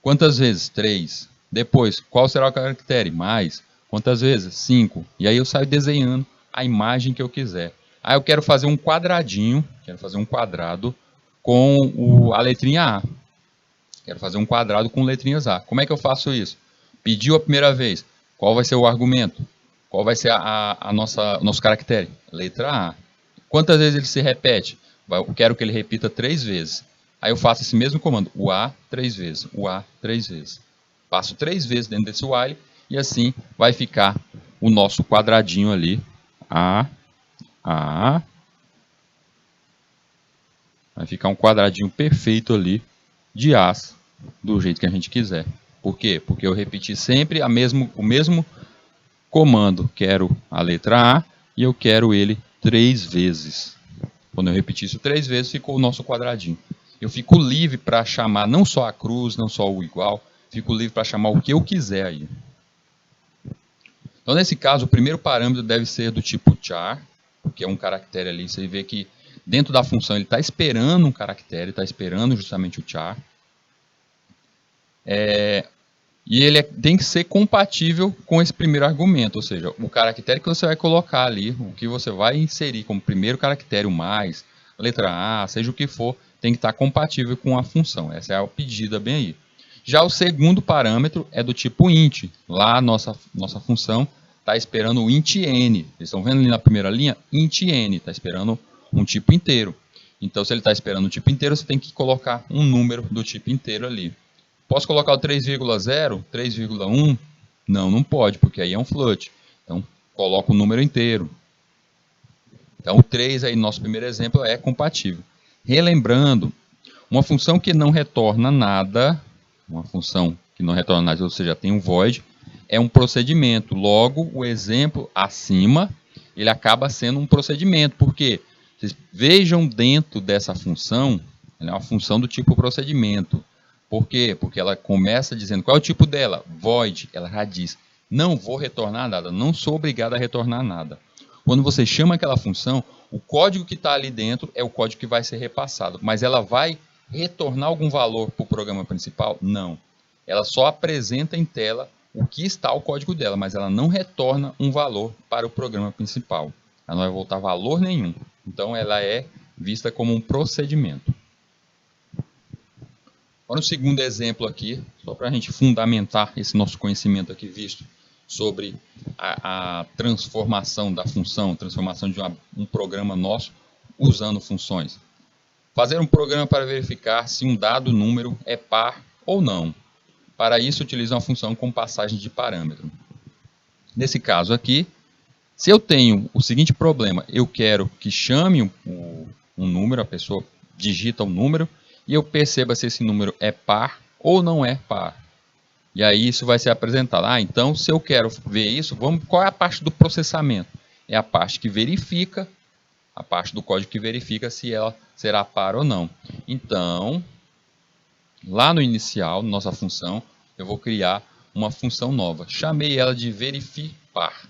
Quantas vezes? 3. Depois, qual será o caractere? Mais. Quantas vezes? 5. E aí eu saio desenhando a imagem que eu quiser. Aí eu quero fazer um quadradinho, quero fazer um quadrado com a letrinha A. Quero fazer um quadrado com letrinhas A. Como é que eu faço isso? Pediu a primeira vez. Qual vai ser o argumento? Qual vai ser o nosso caractere? Letra A. Quantas vezes ele se repete? Eu quero que ele repita 3 vezes. Aí eu faço esse mesmo comando, o A 3 vezes, o A 3 vezes. Passo 3 vezes dentro desse while e assim vai ficar o nosso quadradinho ali. Vai ficar um quadradinho perfeito ali de A's, do jeito que a gente quiser. Por quê? Porque eu repeti sempre o mesmo comando. Quero a letra A e eu quero ele 3 vezes. Quando eu repetir isso 3 vezes, ficou o nosso quadradinho. Eu fico livre para chamar não só a cruz, não só o igual, fico livre para chamar o que eu quiser aí. Então, nesse caso, o primeiro parâmetro deve ser do tipo char, porque é um caractere ali. Você vê que dentro da função ele está esperando um caractere, está esperando justamente o char. E ele tem que ser compatível com esse primeiro argumento, ou seja, o caractere que você vai colocar ali, o que você vai inserir como primeiro caractere, o mais, letra A, seja o que for, tem que estar compatível com a função. Essa é a pedida bem aí. Já o segundo parâmetro é do tipo int. Lá a nossa função está esperando o int n. Vocês estão vendo ali na primeira linha? Int n, está esperando um tipo inteiro. Então, se ele está esperando um tipo inteiro, você tem que colocar um número do tipo inteiro ali. Posso colocar o 3,0, 3,1? Não, não pode, porque aí é um float. Então, coloco o número inteiro. Então, o 3 aí, nosso primeiro exemplo, é compatível. Relembrando, uma função que não retorna nada, ou seja, tem um void, é um procedimento. Logo, o exemplo acima, ele acaba sendo um procedimento. Por quê? Vocês vejam dentro dessa função, ela é uma função do tipo procedimento. Por quê? Porque ela começa dizendo qual é o tipo dela? Void. Ela já diz, não vou retornar nada, não sou obrigado a retornar nada. Quando você chama aquela função, o código que está ali dentro é o código que vai ser repassado. Mas ela vai retornar algum valor para o programa principal? Não. Ela só apresenta em tela o que está o código dela, mas ela não retorna um valor para o programa principal. Ela não vai voltar valor nenhum. Então, ela é vista como um procedimento. Agora, um segundo exemplo aqui, só para a gente fundamentar esse nosso conhecimento aqui visto sobre a transformação da função, transformação de um programa nosso usando funções. Fazer um programa para verificar se um dado número é par ou não. Para isso, utiliza uma função com passagem de parâmetro. Nesse caso aqui, se eu tenho o seguinte problema, eu quero que chame um número, a pessoa digita um número, e eu perceba se esse número é par ou não é par. E aí isso vai ser apresentado. Então, se eu quero ver isso, qual é a parte do processamento? É a parte que verifica, a parte do código que verifica se ela será par ou não. Então, lá no inicial, nossa função, eu vou criar uma função nova. Chamei ela de verifipar.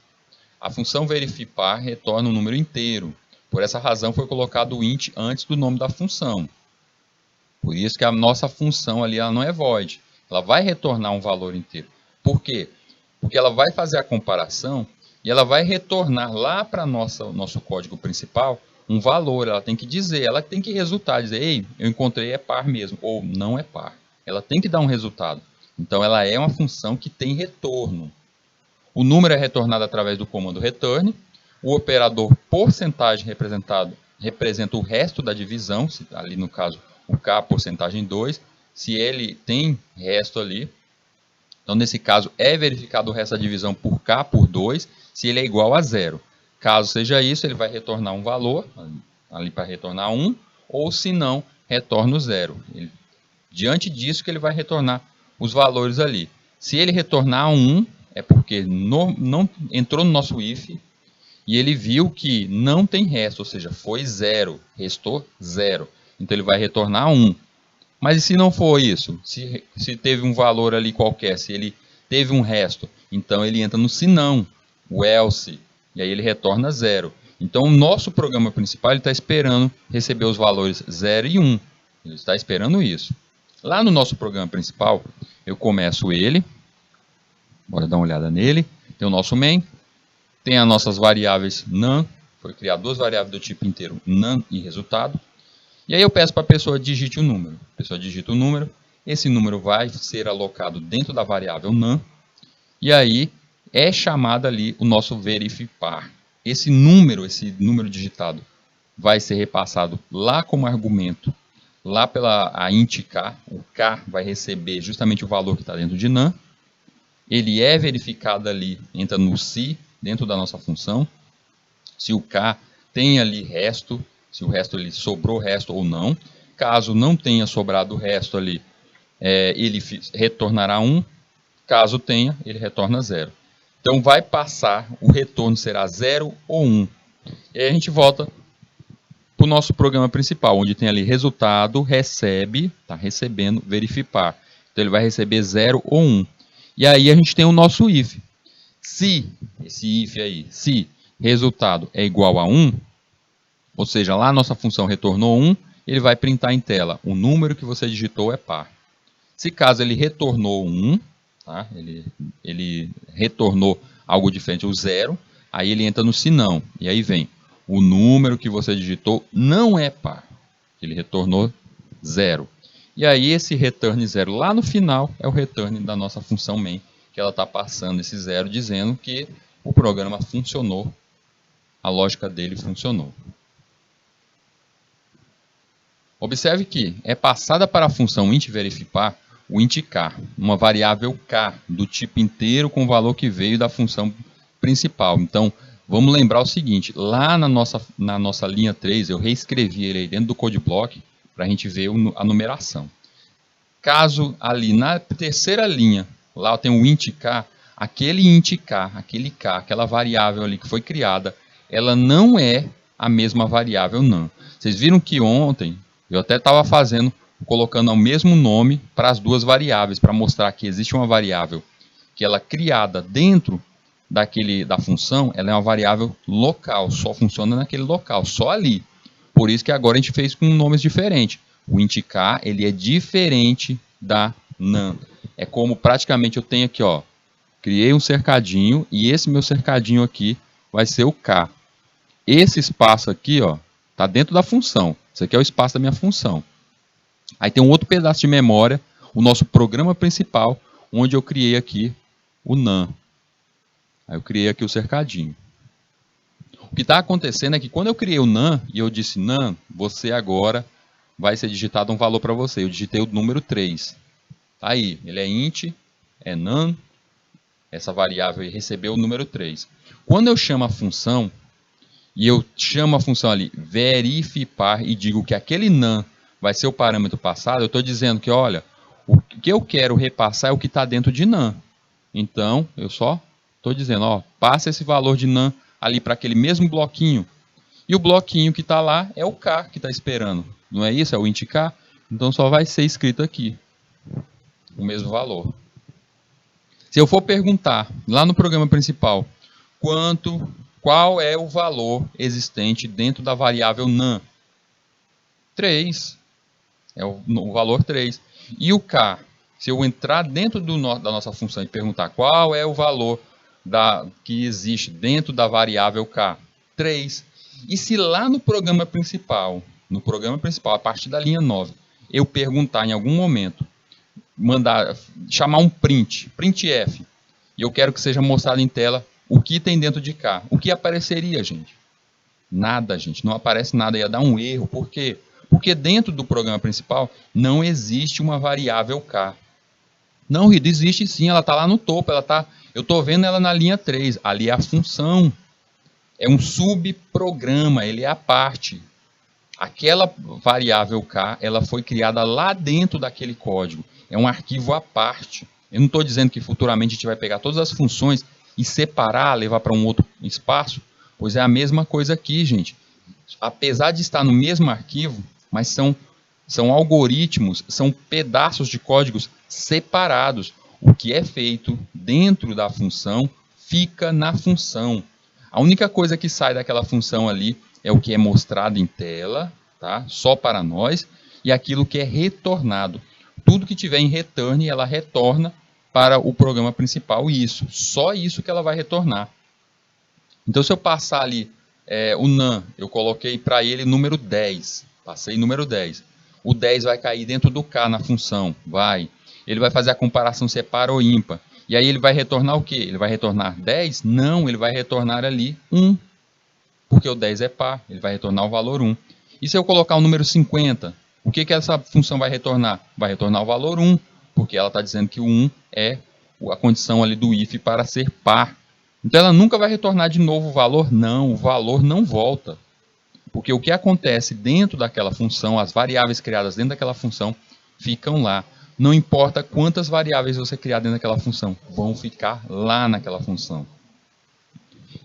A função verifipar retorna um número inteiro. Por essa razão foi colocado o int antes do nome da função. Por isso que a nossa função ali ela não é void. Ela vai retornar um valor inteiro. Por quê? Porque ela vai fazer a comparação e ela vai retornar lá para nosso código principal um valor. Ela tem que dizer, ela tem que resultar, dizer, ei, eu encontrei é par mesmo, ou não é par. Ela tem que dar um resultado. Então ela é uma função que tem retorno. O número é retornado através do comando return. O operador porcentagem representa o resto da divisão, ali no caso o K porcentagem 2, se ele tem resto ali. Então nesse caso é verificado o resto da divisão por K por 2, se ele é igual a 0. Caso seja isso, ele vai retornar um valor, ali para retornar 1, ou se não, retorna o 0. Diante disso que ele vai retornar os valores ali. Se ele retornar 1, é porque não entrou no nosso if e ele viu que não tem resto, ou seja, foi 0, restou 0. Então ele vai retornar 1. Mas e se não for isso? Se teve um valor ali qualquer, se ele teve um resto, então ele entra no se não, o else, e aí ele retorna 0. Então o nosso programa principal está esperando receber os valores 0 e 1. Ele está esperando isso. Lá no nosso programa principal, eu começo ele. Bora dar uma olhada nele. Tem o nosso main. Tem as nossas variáveis num. Foi criado duas variáveis do tipo inteiro, num e resultado. E aí eu peço para a pessoa digite o número. A pessoa digita o número. Esse número vai ser alocado dentro da variável num. E aí é chamado ali o nosso verifipar. Esse número digitado, vai ser repassado lá como argumento. Lá pela a int k, o k vai receber justamente o valor que está dentro de num. Ele é verificado ali, entra no se, dentro da nossa função. Se o k tem ali resto, se o resto ali sobrou resto ou não. Caso não tenha sobrado o resto ali, ele retornará 1. Caso tenha, ele retorna 0. Então vai passar, o retorno será 0 ou 1. E aí a gente volta para o nosso programa principal, onde tem ali resultado, recebe, está recebendo, verifipar. Então ele vai receber 0 ou 1. E aí a gente tem o nosso if. Se, esse if aí, se resultado é igual a 1, ou seja, lá a nossa função retornou 1, ele vai printar em tela, o número que você digitou é par. Se caso ele retornou 1, tá? ele retornou algo diferente, o 0, aí ele entra no se não, e aí vem, o número que você digitou não é par, ele retornou 0. E aí esse return 0 lá no final é o return da nossa função main, que ela está passando esse 0 dizendo que o programa funcionou, a lógica dele funcionou. Observe que é passada para a função int verifipar o int k, uma variável k do tipo inteiro com o valor que veio da função principal. Então, vamos lembrar o seguinte, lá na nossa linha 3, eu reescrevi ele aí dentro do code block para a gente ver a numeração. Caso ali na terceira linha, lá tem o int k, aquele int k, aquela variável ali que foi criada, ela não é a mesma variável num. Vocês viram que ontem eu até estava colocando o mesmo nome para as duas variáveis, para mostrar que existe uma variável que ela é criada dentro da função, ela é uma variável local, só funciona naquele local, só ali. Por isso que agora a gente fez com nomes diferentes. O int k, ele é diferente da num. É como praticamente eu tenho aqui, ó, criei um cercadinho e esse meu cercadinho aqui vai ser o k. Esse espaço aqui, ó, está dentro da função. Isso aqui é o espaço da minha função. Aí tem um outro pedaço de memória, o nosso programa principal, onde eu criei aqui o num. Aí eu criei aqui o cercadinho. O que está acontecendo é que quando eu criei o NaN e eu disse, NaN, você agora vai ser digitado um valor para você. Eu digitei o número 3. Tá aí, ele é int, é NaN, essa variável aí recebeu o número 3. Quando eu chamo a função, e eu chamo a função ali verifipar e digo que aquele NaN vai ser o parâmetro passado, eu estou dizendo que, olha, o que eu quero repassar é o que está dentro de NaN. Então, eu só estou dizendo, ó, passa esse valor de NaN ali para aquele mesmo bloquinho. E o bloquinho que está lá é o K que está esperando. Não é isso? É o int K. Então, só vai ser escrito aqui o mesmo valor. Se eu for perguntar lá no programa principal qual é o valor existente dentro da variável NaN? 3. É o valor 3. E o K? Se eu entrar dentro da nossa função e perguntar qual é o valor que existe dentro da variável K? 3. E se lá no programa principal, a partir da linha 9, eu perguntar em algum momento, chamar um printf, e eu quero que seja mostrado em tela o que tem dentro de K. O que apareceria, gente? Nada, gente. Não aparece nada. Ia dar um erro. Por quê? Porque dentro do programa principal não existe uma variável K. Não, Rido, existe sim. Ela está lá no topo. Eu estou vendo ela na linha 3. Ali é a função. É um subprograma. Ele é a parte. Aquela variável K, ela foi criada lá dentro daquele código. É um arquivo à parte. Eu não estou dizendo que futuramente a gente vai pegar todas as funções e separar, levar para um outro espaço. Pois é a mesma coisa aqui, gente. Apesar de estar no mesmo arquivo, mas são algoritmos, são pedaços de códigos separados. O que é feito dentro da função fica na função. A única coisa que sai daquela função ali é o que é mostrado em tela, tá? Só para nós, e aquilo que é retornado. Tudo que tiver em return, ela retorna para o programa principal, só isso que ela vai retornar. Então, se eu passar ali o NaN, eu coloquei para ele número 10, passei número 10. O 10 vai cair dentro do K na função, vai. Ele vai fazer a comparação se é par ou ímpar. E aí ele vai retornar o quê? Ele vai retornar 10? Não, ele vai retornar ali 1. Porque o 10 é par, ele vai retornar o valor 1. E se eu colocar o número 50, o que essa função vai retornar? Vai retornar o valor 1, porque ela está dizendo que o 1 é a condição ali do if para ser par. Então ela nunca vai retornar de novo o valor? Não, o valor não volta. Porque o que acontece dentro daquela função, as variáveis criadas dentro daquela função, ficam lá. Não importa quantas variáveis você criar dentro daquela função, vão ficar lá naquela função.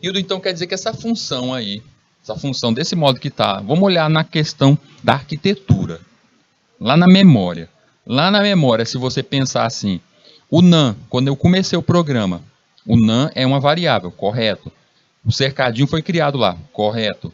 Hildo, então quer dizer que essa função aí, essa função desse modo que está, vamos olhar na questão da arquitetura, lá na memória. Lá na memória, se você pensar assim, o NaN, quando eu comecei o programa, o NaN é uma variável, correto. O cercadinho foi criado lá, correto.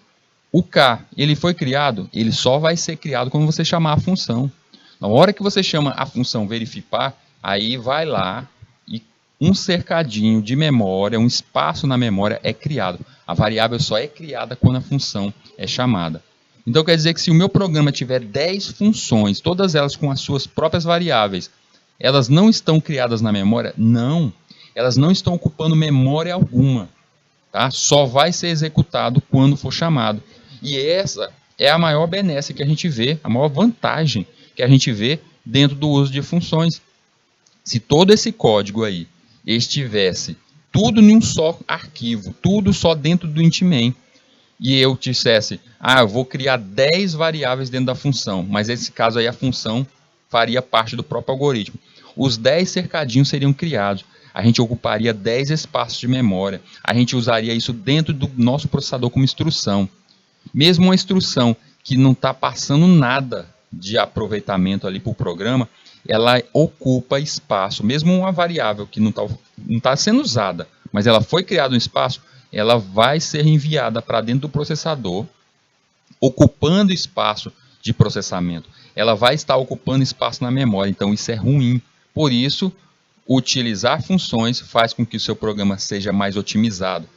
O K, ele foi criado, ele só vai ser criado quando você chamar a função. Na hora que você chama a função verifipar, aí vai lá e um cercadinho de memória, um espaço na memória é criado. A variável só é criada quando a função é chamada. Então quer dizer que se o meu programa tiver 10 funções, todas elas com as suas próprias variáveis, elas não estão criadas na memória? Não. Elas não estão ocupando memória alguma. Tá? Só vai ser executado quando for chamado. E essa é a maior benesse que a gente vê, a maior vantagem que a gente vê dentro do uso de funções. Se todo esse código aí estivesse tudo em um só arquivo, tudo só dentro do int main, e eu dissesse, eu vou criar 10 variáveis dentro da função, mas nesse caso aí a função faria parte do próprio algoritmo. Os 10 cercadinhos seriam criados, a gente ocuparia 10 espaços de memória, a gente usaria isso dentro do nosso processador como instrução. Mesmo uma instrução que não está passando nada de aproveitamento ali para o programa, ela ocupa espaço. Mesmo uma variável que não está sendo usada, mas ela foi criada um espaço, ela vai ser enviada para dentro do processador, ocupando espaço de processamento. Ela vai estar ocupando espaço na memória, então isso é ruim. Por isso, utilizar funções faz com que o seu programa seja mais otimizado.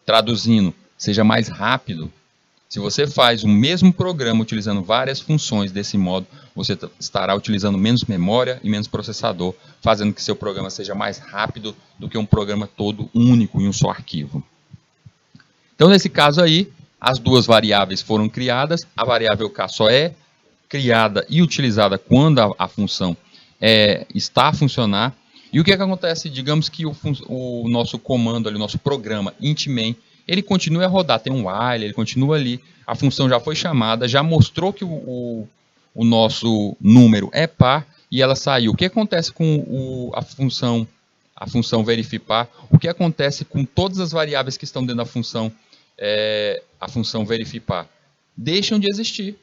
Traduzindo, seja mais rápido. Se você faz o mesmo programa utilizando várias funções desse modo, você estará utilizando menos memória e menos processador, fazendo que seu programa seja mais rápido do que um programa todo único em um só arquivo. Então, nesse caso aí, as duas variáveis foram criadas, a variável k só é criada e utilizada quando a função está a funcionar. E o que acontece? Digamos que o nosso comando ali, o nosso programa int_main, ele continua a rodar, tem um while, ele continua ali, a função já foi chamada, já mostrou que o nosso número é par e ela saiu. O que acontece com a função verifipar? O que acontece com todas as variáveis que estão dentro da função, a função verifipar? Deixam de existir.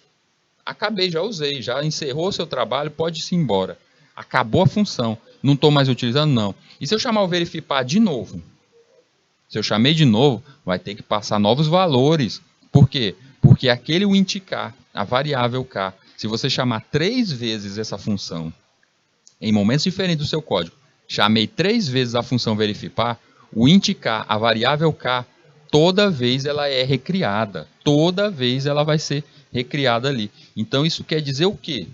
Acabei, já usei, já encerrou seu trabalho, pode ir embora. Acabou a função, não estou mais utilizando, não. E se eu chamar o verifipar de novo? Se eu chamei de novo, vai ter que passar novos valores. Por quê? Porque aquele int k, a variável k, se você chamar 3 vezes essa função, em momentos diferentes do seu código, chamei 3 vezes a função verifipar, o int k, a variável k, toda vez ela é recriada. Toda vez ela vai ser recriada ali. Então isso quer dizer o quê?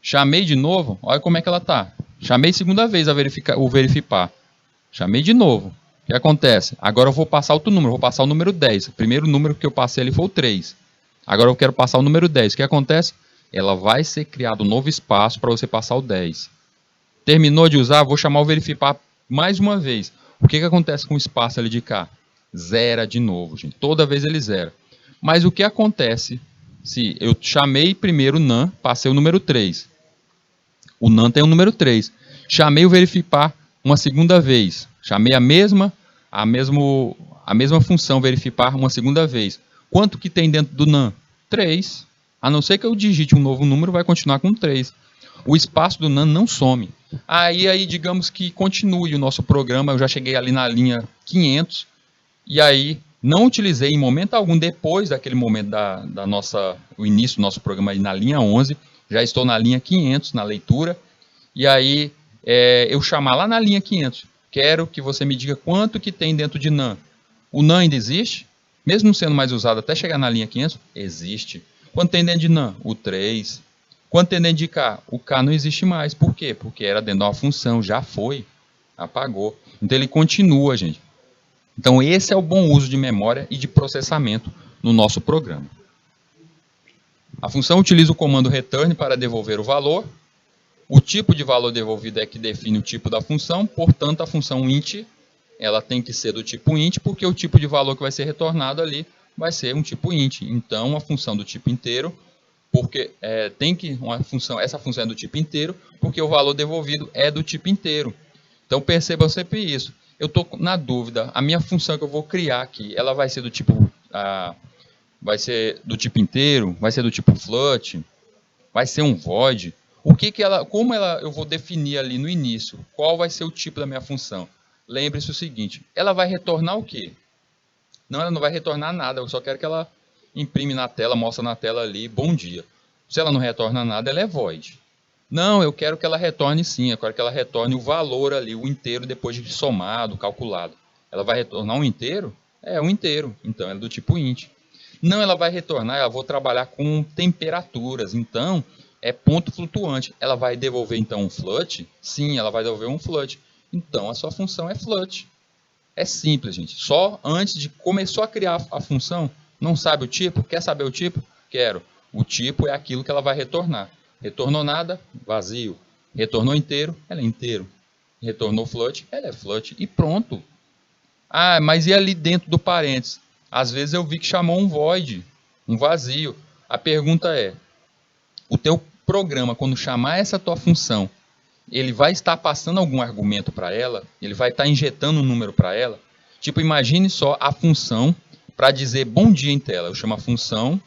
Chamei de novo, olha como é que ela está. Chamei segunda vez o verifipar. Chamei de novo. O que acontece? Agora eu vou passar outro número, vou passar o número 10. O primeiro número que eu passei ali foi o 3. Agora eu quero passar o número 10. O que acontece? Ela vai ser criado um novo espaço para você passar o 10. Terminou de usar, vou chamar o verifipar mais uma vez. O que acontece com o espaço ali de cá? Zera de novo, gente. Toda vez ele zera. Mas o que acontece se eu chamei primeiro o num, passei o número 3. O num tem o número 3. Chamei o verifipar uma segunda vez. Chamei a mesma função verifipar uma segunda vez. Quanto que tem dentro do num? 3. A não ser que eu digite um novo número, vai continuar com 3. O espaço do num não some. Aí digamos que continue o nosso programa. Eu já cheguei ali na linha 500. E aí não utilizei em momento algum depois daquele momento o início do nosso programa aí na linha 11. Já estou na linha 500, na leitura. E aí eu chamar lá na linha 500. Quero que você me diga quanto que tem dentro de num. O num ainda existe? Mesmo não sendo mais usado até chegar na linha 500, existe. Quanto tem dentro de num? O 3. Quanto tem dentro de k? O k não existe mais. Por quê? Porque era dentro de uma função, já foi. Apagou. Então ele continua, gente. Então esse é o bom uso de memória e de processamento no nosso programa. A função utiliza o comando return para devolver o valor. O tipo de valor devolvido é que define o tipo da função, portanto a função int ela tem que ser do tipo int, porque o tipo de valor que vai ser retornado ali vai ser um tipo int. Então a função do tipo inteiro, porque essa função é do tipo inteiro, porque o valor devolvido é do tipo inteiro. Então percebam sempre isso. Eu estou na dúvida, a minha função que eu vou criar aqui, ela vai ser do tipo inteiro, vai ser do tipo float, vai ser um void. Eu vou definir ali no início, qual vai ser o tipo da minha função? Lembre-se o seguinte, ela vai retornar o quê? Não, ela não vai retornar nada, eu só quero que ela imprime na tela, mostra na tela ali, bom dia. Se ela não retorna nada, ela é void. Não, eu quero que ela retorne sim, eu quero que ela retorne o valor ali, o inteiro, depois de somado, calculado. Ela vai retornar um inteiro? É, um inteiro, então é do tipo int. Não, ela vai retornar, eu vou trabalhar com temperaturas, então é ponto flutuante. Ela vai devolver então um float? Sim, ela vai devolver um float. Então a sua função é float. É simples, gente. Só antes de começou a criar a função, não sabe o tipo? Quer saber o tipo? Quero. O tipo é aquilo que ela vai retornar. Retornou nada? Vazio. Retornou inteiro? Ela é inteiro. Retornou float? Ela é float. E pronto. Ah, mas e ali dentro do parênteses? Às vezes eu vi que chamou um void, um vazio. A pergunta é, o teu programa, quando chamar essa tua função, ele vai estar passando algum argumento para ela? Ele vai estar injetando um número para ela? Tipo, imagine só a função para dizer bom dia em tela. Eu chamo a função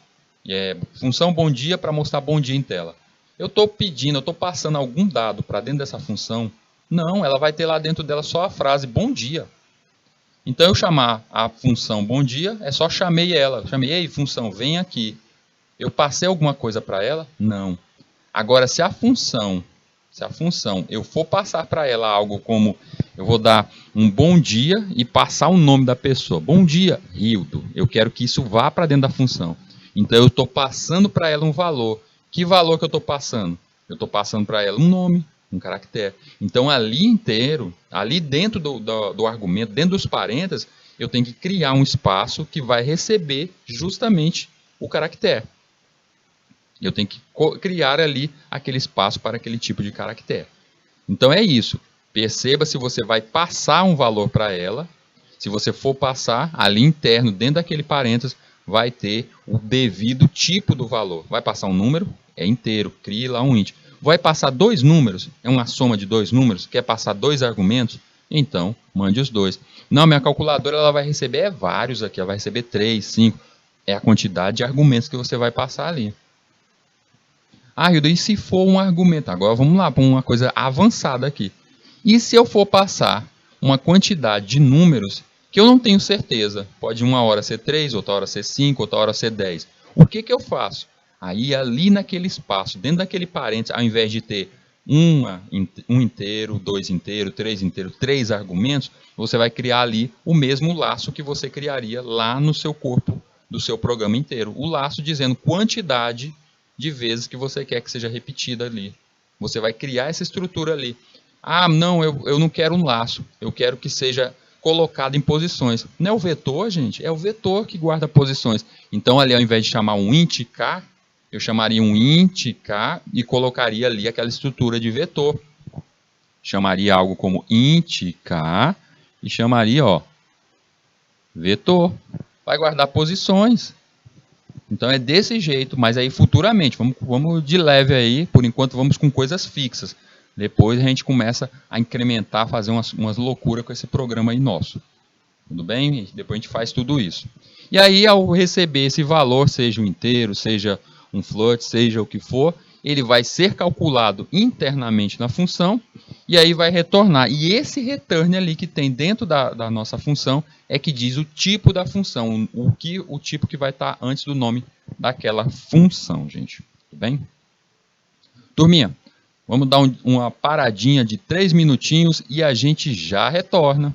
bom dia para mostrar bom dia em tela. Eu estou passando algum dado para dentro dessa função? Não, ela vai ter lá dentro dela só a frase bom dia. Então eu chamar a função bom dia, é só chamei ela. Chamei, ei função, vem aqui. Eu passei alguma coisa para ela? Não. Agora, se a função eu for passar para ela algo como, eu vou dar um bom dia e passar o nome da pessoa. Bom dia, Hildo. Eu quero que isso vá para dentro da função. Então eu estou passando para ela um valor. Que valor que eu estou passando? Eu estou passando para ela um nome, um caractere. Então ali inteiro, ali dentro do argumento, dentro dos parênteses, eu tenho que criar um espaço que vai receber justamente o caractere. Eu tenho que criar ali aquele espaço para aquele tipo de caractere. Então é isso. Perceba se você vai passar um valor para ela. Se você for passar, ali interno, dentro daquele parênteses, vai ter o devido tipo do valor. Vai passar um número? É inteiro. Crie lá um int. Vai passar dois números? É uma soma de dois números? Quer passar dois argumentos? Então, mande os dois. Não, minha calculadora ela vai receber vários aqui. Ela vai receber 3, 5. É a quantidade de argumentos que você vai passar ali. Ah, Hilda, e se for um argumento? Agora vamos lá para uma coisa avançada aqui. E se eu for passar uma quantidade de números que eu não tenho certeza? Pode uma hora ser 3, outra hora ser 5, outra hora ser 10. O que eu faço? Aí ali naquele espaço, dentro daquele parênteses, ao invés de ter um inteiro, dois inteiros, três argumentos, você vai criar ali o mesmo laço que você criaria lá no seu corpo do seu programa inteiro. O laço dizendo quantidade de vezes que você quer que seja repetida ali. Você vai criar essa estrutura ali. Ah, não, eu não quero um laço. Eu quero que seja colocado em posições. Não é o vetor, gente? É o vetor que guarda posições. Então, ali, ao invés de chamar um int k, eu chamaria um int k e colocaria ali aquela estrutura de vetor. Chamaria algo como int k e chamaria, ó, vetor. Vai guardar posições. Então é desse jeito, mas aí futuramente, vamos de leve aí, por enquanto vamos com coisas fixas. Depois a gente começa a incrementar, fazer umas loucuras com esse programa aí nosso. Tudo bem? Depois a gente faz tudo isso. E aí, ao receber esse valor, seja um inteiro, seja um float, seja o que for, ele vai ser calculado internamente na função e aí vai retornar. E esse return ali que tem dentro da nossa função é que diz o tipo da função, o tipo que vai estar antes do nome daquela função, gente. Tudo bem? Turminha, vamos dar uma paradinha de 3 minutinhos e a gente já retorna.